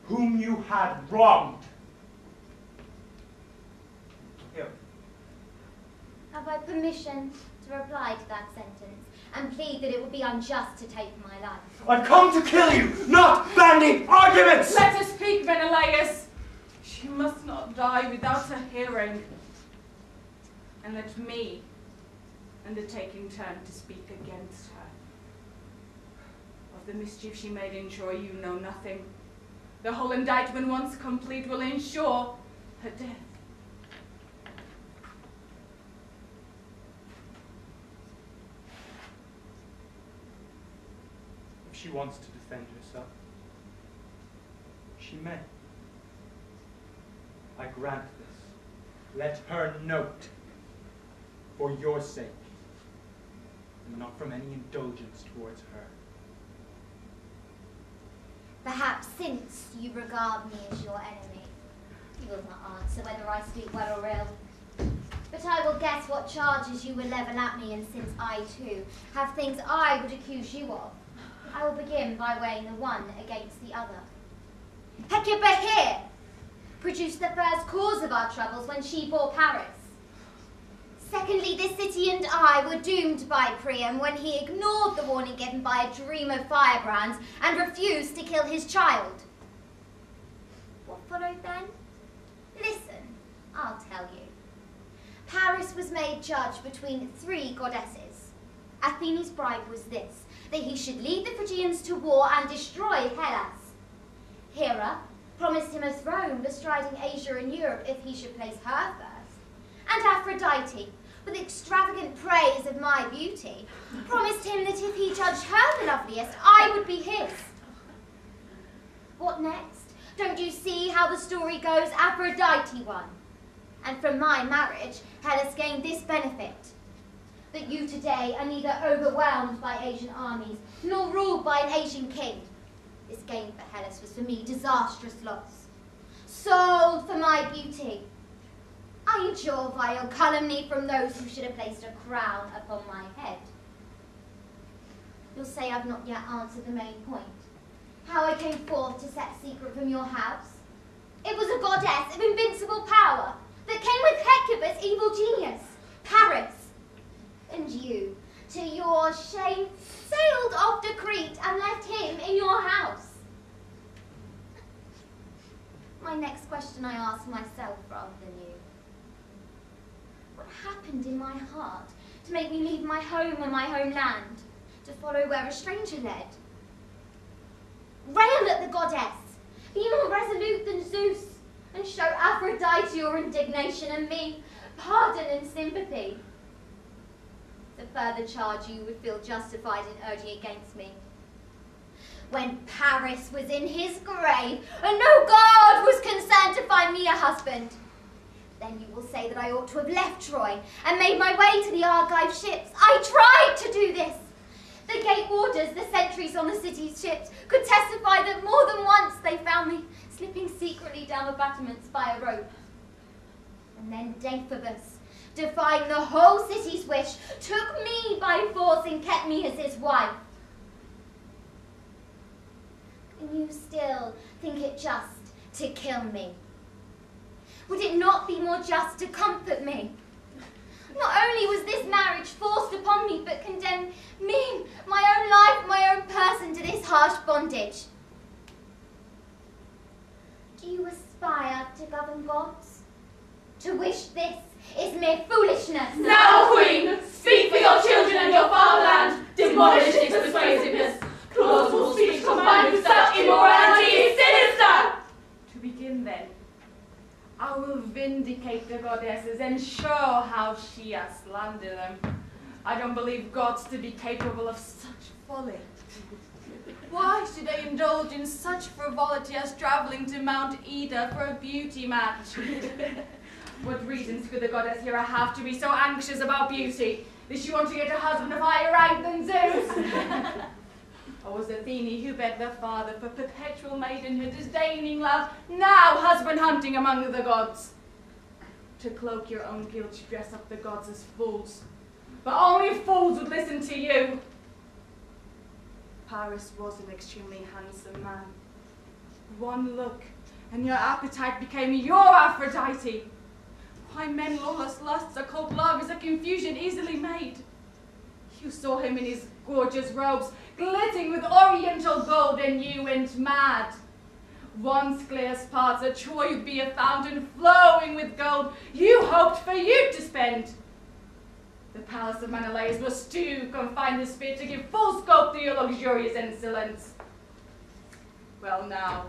whom you had wronged. Here. Have I permission to reply to that sentence and plead that it would be unjust to take my life? I've come to kill you, not bandy arguments! Let her speak, Menelaus. She must not die without a hearing. And let me undertake in turn to speak against her. Of the mischief she made in Troy you know nothing. The whole indictment once complete will ensure her death. If she wants to defend herself, she may. I grant this. Let her note, for your sake, and not from any indulgence towards her. Perhaps since you regard me as your enemy, you will not answer whether I speak well or ill. But I will guess what charges you will level at me, and since I too have things I would accuse you of, I will begin by weighing the one against the other. Hecuba here produced the first cause of our troubles when she bore Paris. Secondly, this city and I were doomed by Priam when he ignored the warning given by a dream of firebrands and refused to kill his child. What followed then? Listen, I'll tell you. Paris was made judge between three goddesses. Athene's bribe was this, that he should lead the Phrygians to war and destroy Hellas. Hera promised him a throne bestriding Asia and Europe if he should place her first. And Aphrodite, with extravagant praise of my beauty, promised him that if he judged her the loveliest, I would be his. What next? Don't you see how the story goes? Aphrodite won. And from my marriage, Hellas gained this benefit, that you today are neither overwhelmed by Asian armies, nor ruled by an Asian king. This gain for Hellas was for me disastrous loss. Sold for my beauty. I endure vile calumny from those who should have placed a crown upon my head. You'll say I've not yet answered the main point. How I came forth to set secret from your house. It was a goddess of invincible power that came with Hecuba's evil genius, Paris. And you, to your shame, sailed off to Crete and left him in your house. My next question I ask myself rather than you. What happened in my heart to make me leave my home and my homeland to follow where a stranger led? Rail at the goddess, be more resolute than Zeus, and show Aphrodite your indignation and me pardon and sympathy. The further charge you would feel justified in urging against me. When Paris was in his grave, and no god was concerned to find me a husband, then you will say that I ought to have left Troy and made my way to the Argive ships. I tried to do this. The gate warders, the sentries on the city's ships, could testify that more than once they found me slipping secretly down the battlements by a rope. And then Deiphobus, defying the whole city's wish, took me by force and kept me as his wife. And you still think it just to kill me? Would it not be more just to comfort me? Not only was this marriage forced upon me, but condemned me, my own life, my own person, to this harsh bondage. Do you aspire to govern gods? To wish this is mere foolishness. Now, Queen, speak for your children and your fatherland. Demolish its persuasiveness. Plausible speech combined with such immorality is sinister. To begin then, I will vindicate the goddesses and show how she has slandered them. I don't believe gods to be capable of such folly. Why should they indulge in such frivolity as traveling to Mount Ida for a beauty match? What reasons could the goddess Hera have to be so anxious about beauty? Did she want to get a husband of higher rank than Zeus? Or was Athene who begged her father for perpetual maidenhood, disdaining love, now husband hunting among the gods? To cloak your own guilt, you dress up the gods as fools. But only fools would listen to you. Paris was an extremely handsome man. One look, and your appetite became your Aphrodite. Why men lawless lusts are called love is a confusion easily made. You saw him in his gorgeous robes, glittering with oriental gold, and you went mad. Once clear parts of Troy would be a fountain flowing with gold you hoped for you to spend. The palace of Menelaus was too confined to spit to give full scope to your luxurious insolence. Well now,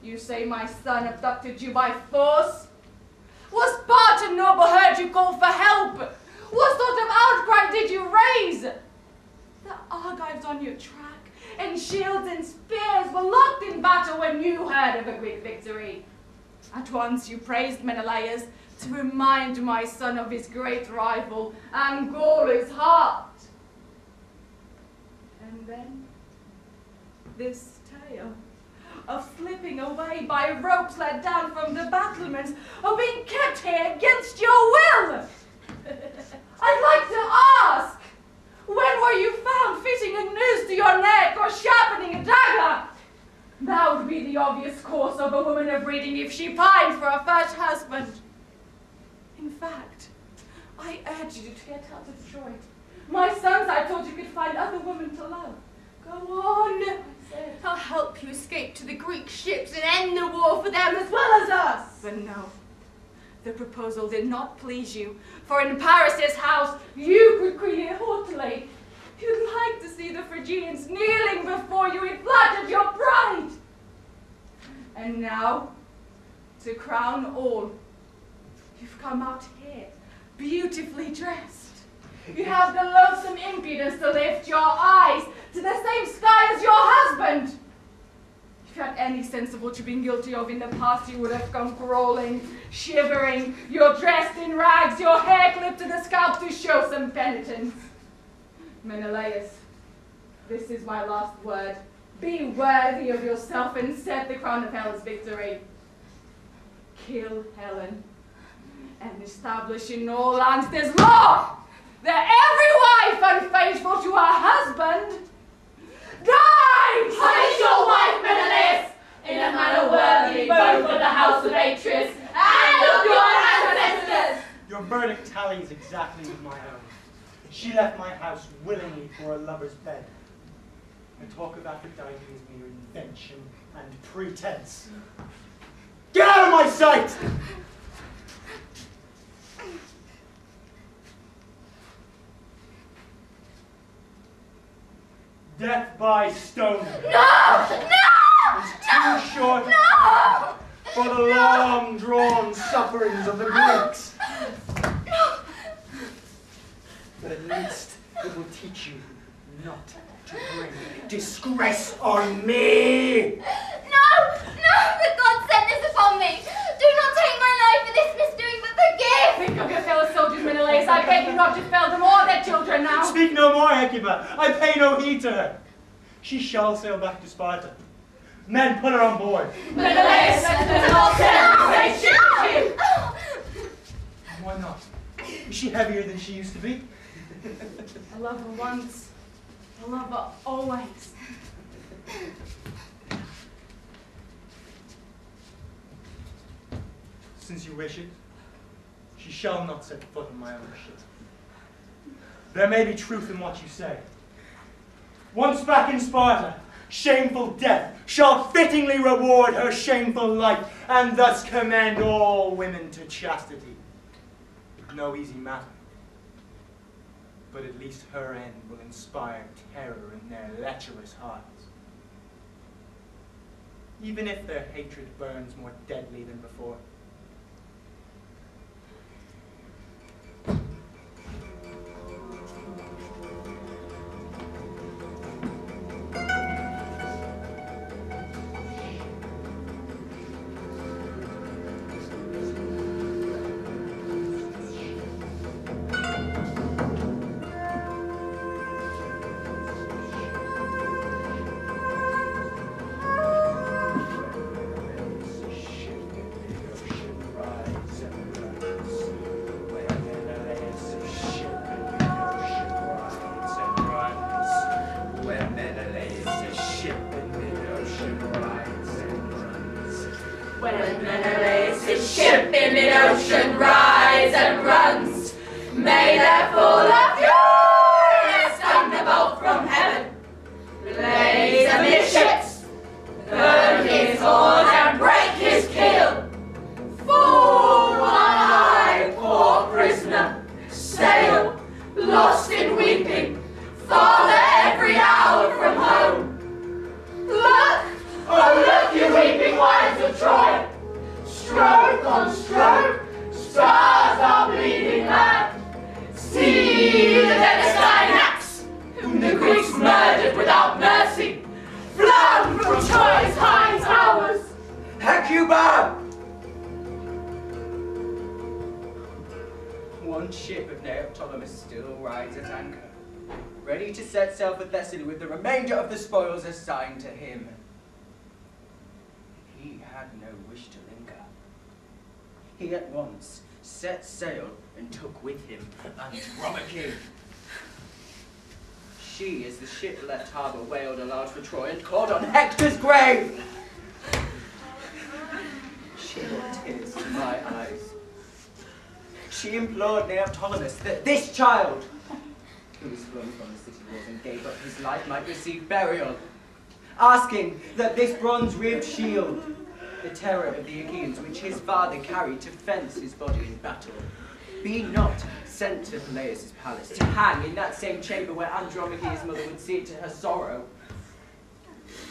you say my son abducted you by force? Was Spartan noble heard you call for help? What sort of outcry did you raise? The Argives on your track, and shields and spears were locked in battle when you heard of a Greek victory. At once you praised Menelaus to remind my son of his great rival and gall his heart. And then this tale of slipping away by ropes let down from the battlements, of being kept here against your will. I'd like to ask, when were you found fitting a noose to your neck or sharpening a dagger? That would be the obvious course of a woman of breeding if she pined for a first husband. In fact, I urge you to get out of Troy. My sons, I told you, could find other women to love. Go on, I said. I'll help you escape to the Greek ships and end the war for them as well as us. But no, the proposal did not please you, for in Paris's house you could create haughtily. You'd like to see the Phrygians kneeling before you in flattered your pride. And now, to crown all, you've come out here, beautifully dressed. You have the loathsome impudence to lift your eyes to the same sky as your husband. If you had any sense of what you've been guilty of in the past, you would have come crawling, shivering. You're dressed in rags, your hair clipped to the scalp to show some penitence. Menelaus, this is my last word. Be worthy of yourself and set the crown of Helen's victory. Kill Helen and establish in all lands this law that every wife unfaithful to her husband dies! Punish your wife, Menelaus, in a manner worthy both of the house of Atreus and of your ancestors! Your verdict tallies exactly with my own. She left my house willingly for a lover's bed. The talk of Aphrodite is mere invention and pretense. Get out of my sight! Death by stone. No! No! It's too short for the long-drawn sufferings of the Greeks. But at least it will teach you not to bring disgrace on me. No! No! The God sent this upon me. Do not take my life for this misdoing, but forgive. Think of your fellow soldiers, Menelaus. I beg you not to fail them or their children now. Speak no more, Hecuba. I pay no heed to her. She shall sail back to Sparta. Men, put her on board. Menelaus, Why not? Is she heavier than she used to be? I love her once. I love her always. Since you wish it, she shall not set foot on my own ship. There may be truth in what you say. Once back in Sparta, shameful death shall fittingly reward her shameful life, and thus commend all women to chastity. No easy matter, but at least her end will inspire terror in their lecherous hearts. Even if their hatred burns more deadly than before. One ship of Neoptolemus still rides at anchor, ready to set sail for Thessaly with the remainder of the spoils assigned to him. He had no wish to linger. He at once set sail and took with him Andromache. She, as the ship left harbour, wailed aloud for Troy and called on Hector's grave. She brought tears to my eyes. She implored Neoptolemus that this child, who was flung from the city walls and gave up his life, might receive burial, asking that this bronze-ribbed shield, the terror of the Achaeans, which his father carried to fence his body in battle, be not sent to Peleus' palace, to hang in that same chamber where Andromache's mother would see it to her sorrow,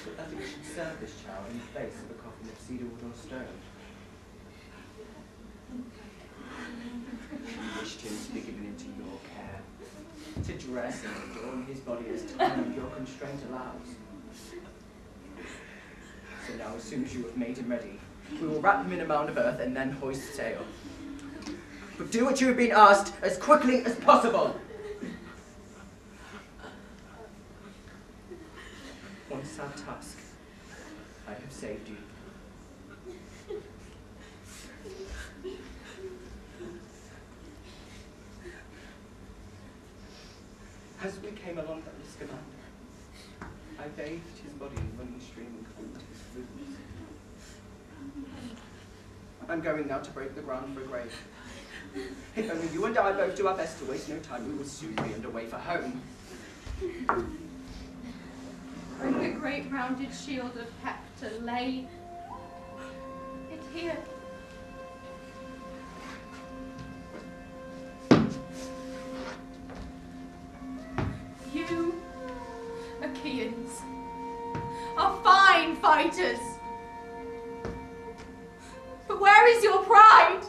but that it should serve this child in place of a coffin of cedar wood or stone. She wished him to be given into your care, to dress and adorn his body as time and your constraint allows. So now, as soon as you have made him ready, we will wrap him in a mound of earth and then hoist sail. But do what you have been asked as quickly as possible. Once our task, I have saved you. As we came along that this command, I bathed his body in running stream and cooled his wounds. I'm going now to break the ground for a grave. If only you and I both do our best to waste no time, we will soon be underway for home. Bring the great rounded shield of Hector, lay it here. You, Achaeans, are fine fighters. But where is your pride?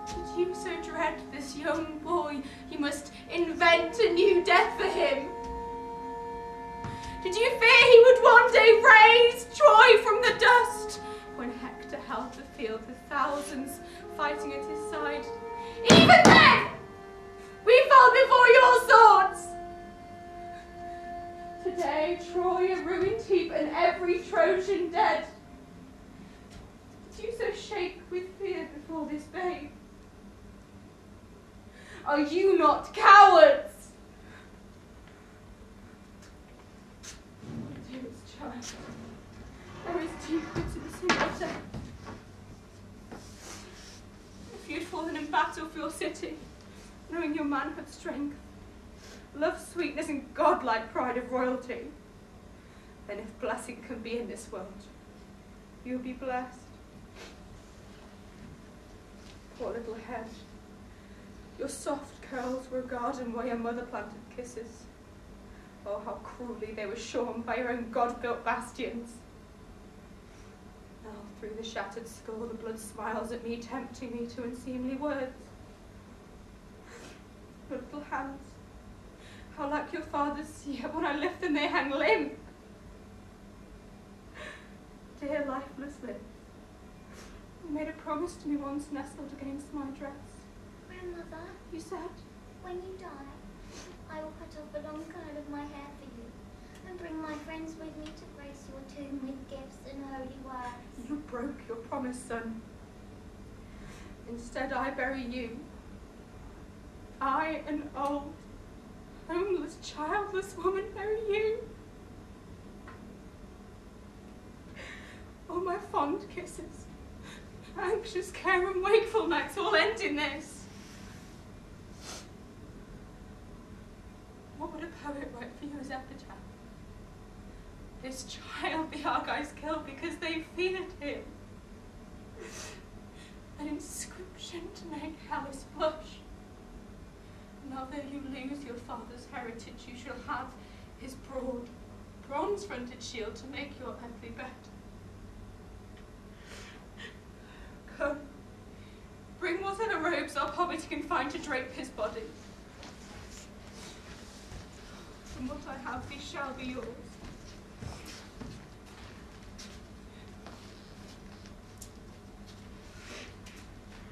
Did you so dread this young boy, you must invent a new death for him? Did you fear he would one day raise Troy from the dust? When Hector held the field with thousands fighting at his side, even then, we fell before your swords. Today, Troy a ruined heap and every Trojan dead. Did you so shake with fear before this babe? Are you not cowards? My dearest child, there is deep bitterness in your death. If you'd fallen in battle for your city, knowing your manhood strength, love, sweetness, and godlike pride of royalty, then if blessing can be in this world, you'll be blessed. Poor little head, your soft curls were a garden where your mother planted kisses. Oh, how cruelly they were shorn by your own God-built bastions. Now, through the shattered skull, the blood smiles at me, tempting me to unseemly words. Your little hands, how like your father's, yet when I lift them they hang limp. Dear lifeless lips, you made a promise to me once nestled against my dress. Grandmother, You said, when you die, I will cut off a long curl of my hair for you and bring my friends with me to grace your tomb with gifts and holy words. you broke your promise, son. Instead, I bury you. I, an old, homeless, childless woman, bury you. All my fond kisses, anxious care and wakeful nights all end in this. What would a poet write for you as epitaph? This child the Argives killed because they feared him. An inscription to make Hellas blush. Now though you lose your father's heritage, you shall have his broad, bronze-fronted shield to make your earthly bed. Come, bring whatever robes our poverty can find to drape his body. From what I have, these shall be yours.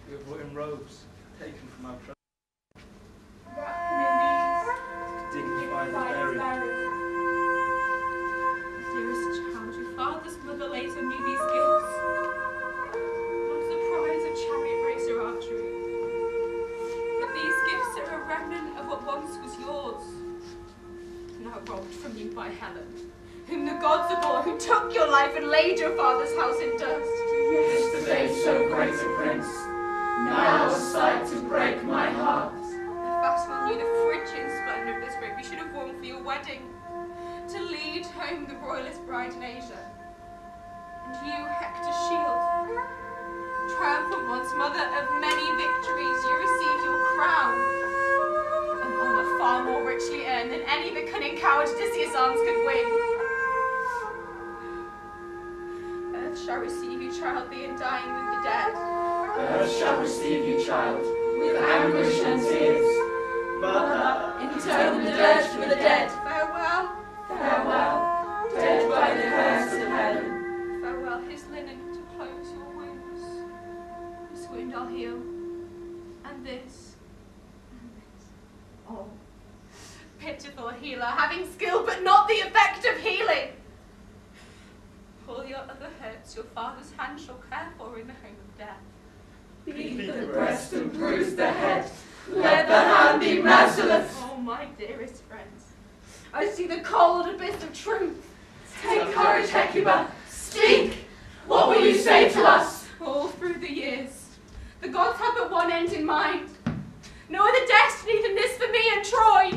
We have wooden robes taken from our treasure. Wrap them in these. Dignify the buried. Dearest child, your father's mother lays on you these gifts. Not the prize of chariot race or archery, but these gifts are a remnant of what once was yours, now robbed from you by Helen, whom the gods abhor, who took your life and laid your father's house in dust. Yesterday so great a prince, now a sight to break my heart. If Fastwell knew the Phrygian splendour of this robe you should have worn for your wedding, to lead home the royalest bride in Asia. And you, Hector's shield, triumphant once, mother of many victories, you receive your crown, an honour far more richly earned than any the cunning coward Odysseus' arms could win. Earth shall receive you, child, being dying with the dead. Earth shall receive you, child, with anguish and tears. Mother, Intone the dirge for the dead. Farewell, Farewell, dead by the curse of heaven. farewell, his linen to close your wounds. This wound I'll heal, and this. Oh, pitiful healer, having skill but not the effect of healing. All your other hurts your father's hand shall care for in the home of death. Beat the breast and bruise the head. Let the hand be merciless. Oh, my dearest friends, I see the cold abyss of truth. Take courage, Hecuba. Speak. What will you say to us? All through the years, the The gods have but one end in mind. No other destiny than this for me and Troy.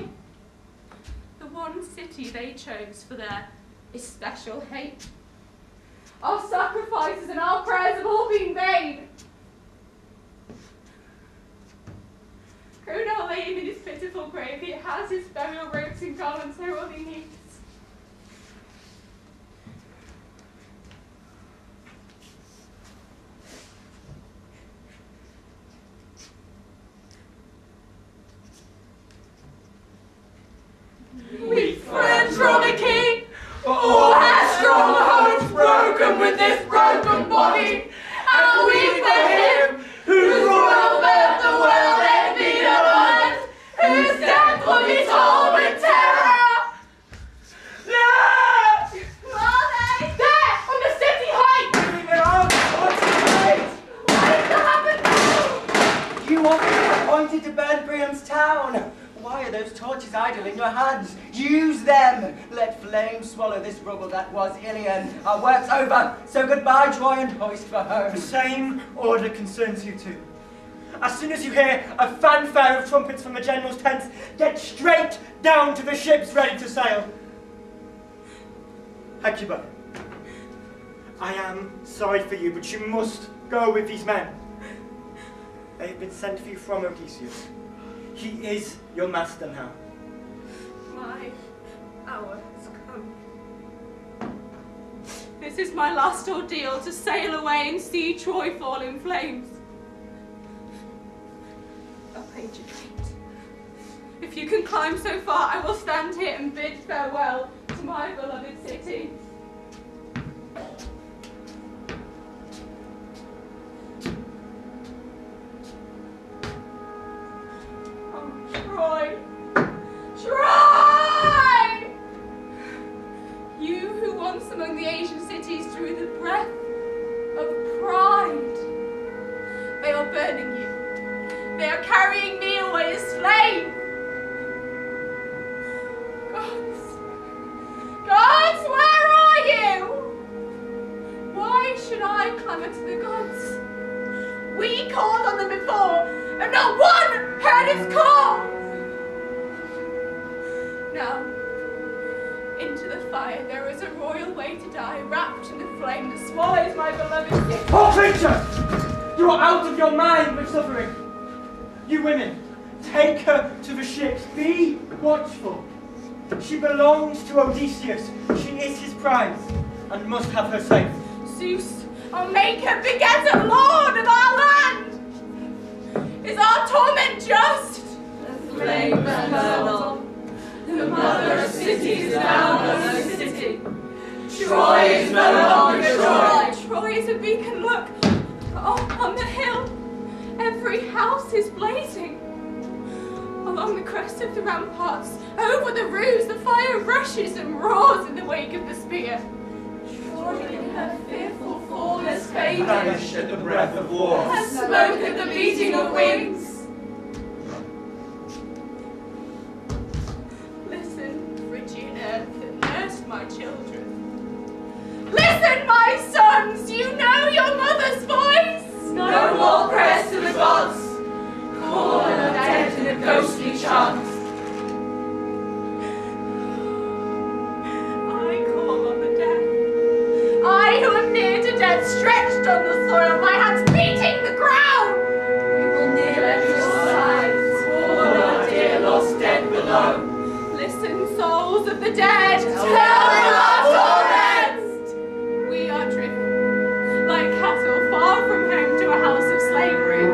The one city they chose for their especial hate. Our sacrifices and our prayers have all been vain. Go now lay him in his pitiful grave. He has his burial robes and garlands, they're all he needs. Weep for Andromache, all her strong hopes broken with this broken body, and weep for him whose royal birth the world envied and learned, whose death will be told with terror. Look! Marley! There, on the city height! What is to happen now? You are appointed to burn Priam's town. Why are those torches idle in your hands? Use them! Let flames swallow this rubble that was Ilion. Our work's over, so goodbye, Troy, and hoist for home. The same order concerns you too. As soon as you hear a fanfare of trumpets from the general's tents, get straight down to the ships ready to sail. Hecuba, I am sorry for you, but you must go with these men. They have been sent for you from Odysseus. He is your master now. My hour has come. This is my last ordeal, to sail away and see Troy fall in flames. Up ancient feet. If you can climb so far, I will stand here and bid farewell to my beloved city. Troy! Troy! You who once among the Asian cities drew the breath of pride. They are burning you. They are carrying me away as slave. Gods, where are you? Why should I clamour to the gods? We called on them before, and not one heard its call. Now, into the fire, there is a royal way to die, wrapped in the flame that swallows my beloved city. Poor creature! You are out of your mind with suffering. You women, take her to the ships. Be watchful. She belongs to Odysseus. She is his prize, and must have her safe. Zeus, I'll make her begetter lord of our land. Is our torment just? The flame burns on. The mother of cities now no city. Troy is no longer Troy. Troy is a beacon, look. Oh, on the hill. Every house is blazing. Along the crest of the ramparts, over the roofs, the fire rushes and roars in the wake of the spear. Troy in her fearful fall has faded. Vanished at the breath of war. Has smoke at the beating of wings. Listen, Phrygian earth that nursed my children. Listen, my sons, you know your mother's voice. No more prayers to the gods. Call on the dead in a ghostly chant. I call on the dead. I who am near to death, stretched on the soil, my hands beating the ground. We will kneel at your sides. Call on our dear lost dead below. Listen, souls of the dead, tell them our torment. We are driven, like cattle far from home, to a house of slavery.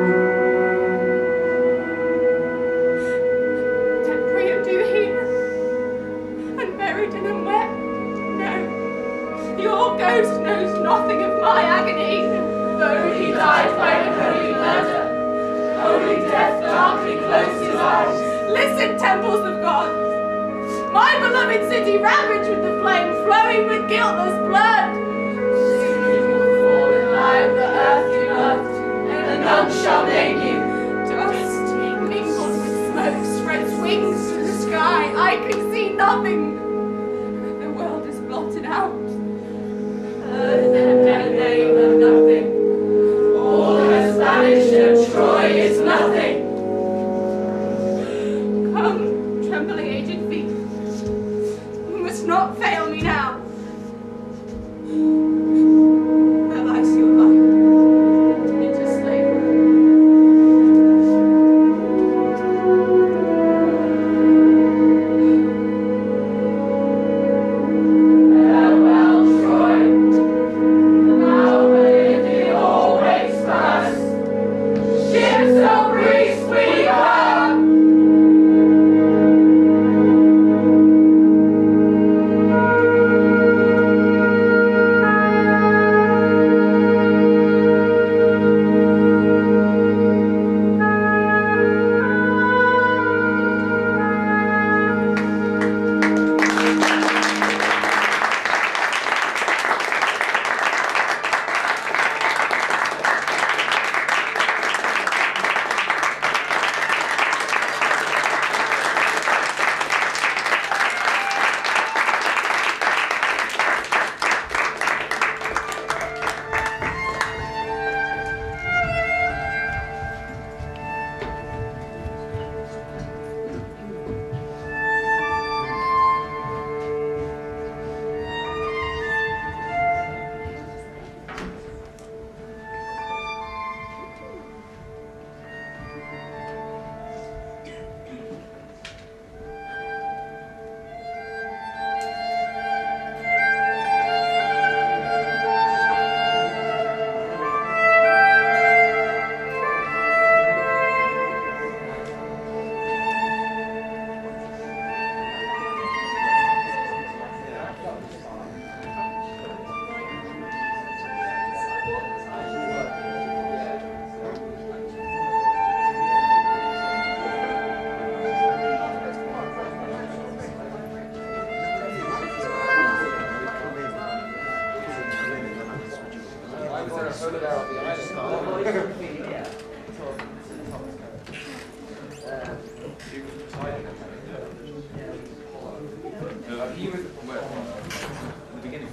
Did Priam do hear? And buried in a wet? No. Your ghost knows nothing of my agony. Though he died by unholy murder, holy death darkly closed his eyes. Listen, temples of God. My beloved city ravaged with the flame, flowing with guiltless blood. Soon you will fall in line the earth you loved, and none shall name you. Dust mingled with smoke spreads wings to the sky. I can see nothing. The world is blotted out. Earth and name of nothing. All has vanished and over there on the island. He was at the beginning.